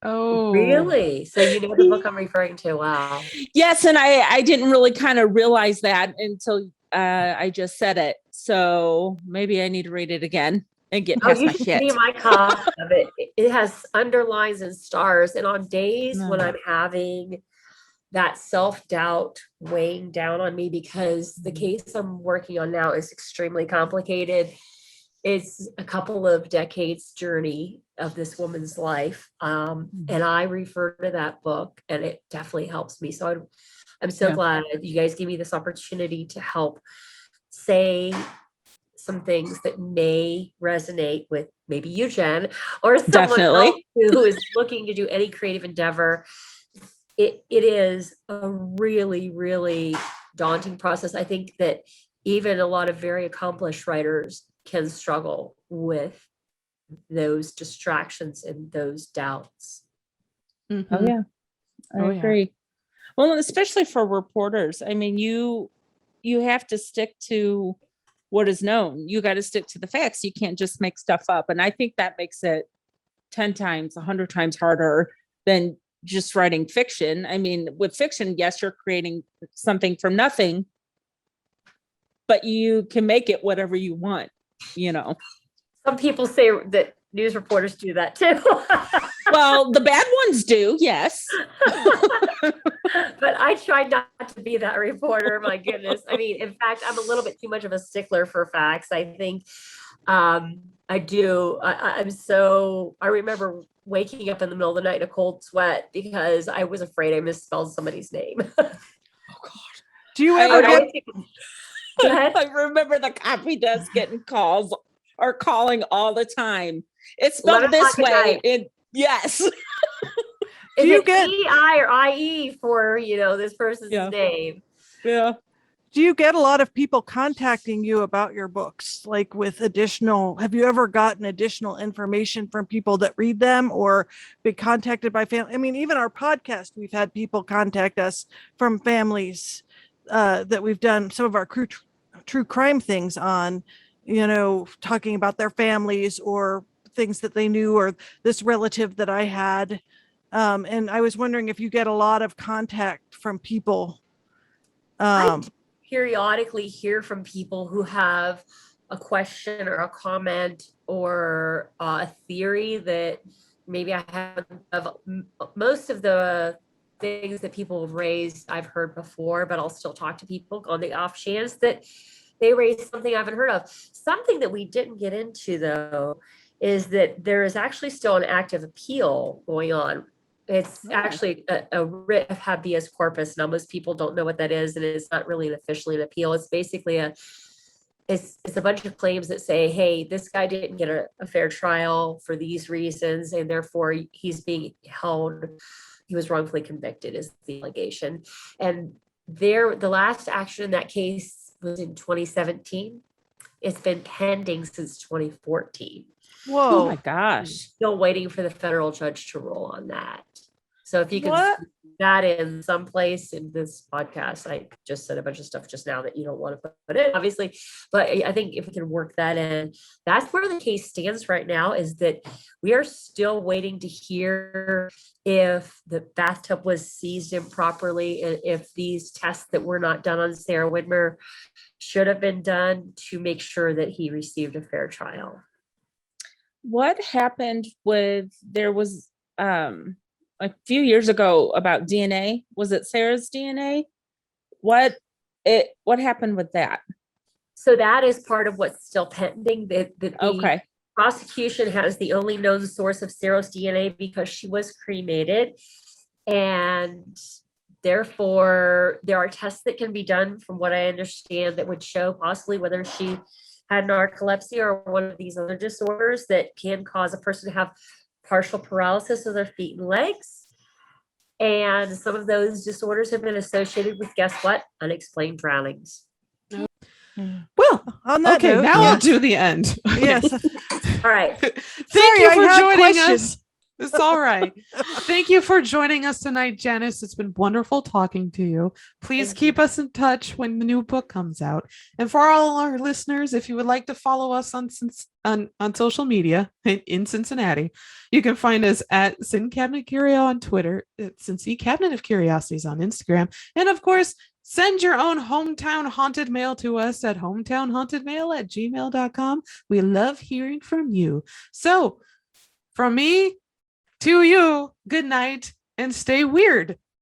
Oh, Really? So you know the book I'm referring to. Wow. Yes, and I didn't really kind of realize that until I just said it. So maybe I need to read it again and get Oh, past you my should shit. see my copy of it. It has underlines and stars. And on days when No. I'm having that self-doubt weighing down on me because the case I'm working on now is extremely complicated. It's a couple of decades journey of this woman's life. And I refer to that book and it definitely helps me. So I'm so Yeah. glad you guys gave me this opportunity to help say some things that may resonate with maybe you, Jen, or someone Definitely. else who is looking to do any creative endeavor. It is a really, really daunting process. I think that even a lot of very accomplished writers can struggle with those distractions and those doubts. mhm. Oh yeah, I Oh, yeah. agree. Well, and especially for reporters. I mean, you have to stick to what is known. You got to stick to the facts. You can't just make stuff up. And I think that makes it 10 times, 100 times harder than just writing fiction. I mean, with fiction, yes, you're creating something from nothing, but you can make it whatever you want, you know. Some people say that news reporters do that too. Well, the bad ones do, yes. But I try not to be that reporter. My goodness. I mean, in fact, I'm a little bit too much of a stickler for facts. I think I do. I remember waking up in the middle of the night in a cold sweat because I was afraid I misspelled somebody's name. Do you I- ever I get always think- Go ahead. I remember the copy desk getting calls or calling all the time. It's spelled 11 this o'clock at way. night. Yes. Is you it get- EI or IE for, this person's Yeah. name? Yeah. do you get a lot of people contacting you about your books, like with have you ever gotten additional information from people that read them or been contacted by family? I mean, even our podcast, we've had people contact us from families that we've done some of our true crime things on, talking about their families or things that they knew or this relative that I had. And I was wondering if you get a lot of contact from people. I periodically hear from people who have a question or a comment or a theory that maybe I haven't. Most of the things that people have raised, I've heard before, but I'll still talk to people on the off chance that they raise something I haven't heard of. Something that we didn't get into, though, is that there is actually still an active appeal going on. It's actually a writ of habeas corpus. Now, most people don't know what that is, and it's not really officially an appeal. It's basically it's a bunch of claims that say, hey, this guy didn't get a fair trial for these reasons, and therefore he's being held. He was wrongfully convicted is the allegation. And the last action in that case was in 2017. It's been pending since 2014. Whoa. Oh my gosh. Still waiting for the federal judge to rule on that. So if you can What? see that in someplace in this podcast, I just said a bunch of stuff just now that you don't want to put in, obviously, but I think if we can work that in, that's where the case stands right now, is that we are still waiting to hear if the bathtub was seized improperly, and if these tests that were not done on Sarah Widmer should have been done to make sure that he received a fair trial. What happened there was a few years ago about DNA? Was it Sarah's DNA? What happened with that? So that is part of what's still pending. The Okay. prosecution has the only known source of Sarah's DNA because she was cremated. And therefore, there are tests that can be done, from what I understand, that would show possibly whether she had narcolepsy or one of these other disorders that can cause a person to have partial paralysis of their feet and legs. And some of those disorders have been associated with, guess what? Unexplained drownings. Well, On that okay, note, now we'll yes. do the end. Okay. Yes. All right. Thank Sorry, you I for have joining questions. us. It's all right. Thank you for joining us tonight, Janice. It's been wonderful talking to you. Please Thank keep us in touch when the new book comes out. And for all our listeners, if you would like to follow us on social media in Cincinnati, you can find us at Sin Cabinet Curio on Twitter, at Cincy Cabinet of Curiosities on Instagram, and of course, send your own hometown haunted mail to us at hometownhauntedmail@gmail.com. We love hearing from you. So, from me to you, good night and stay weird.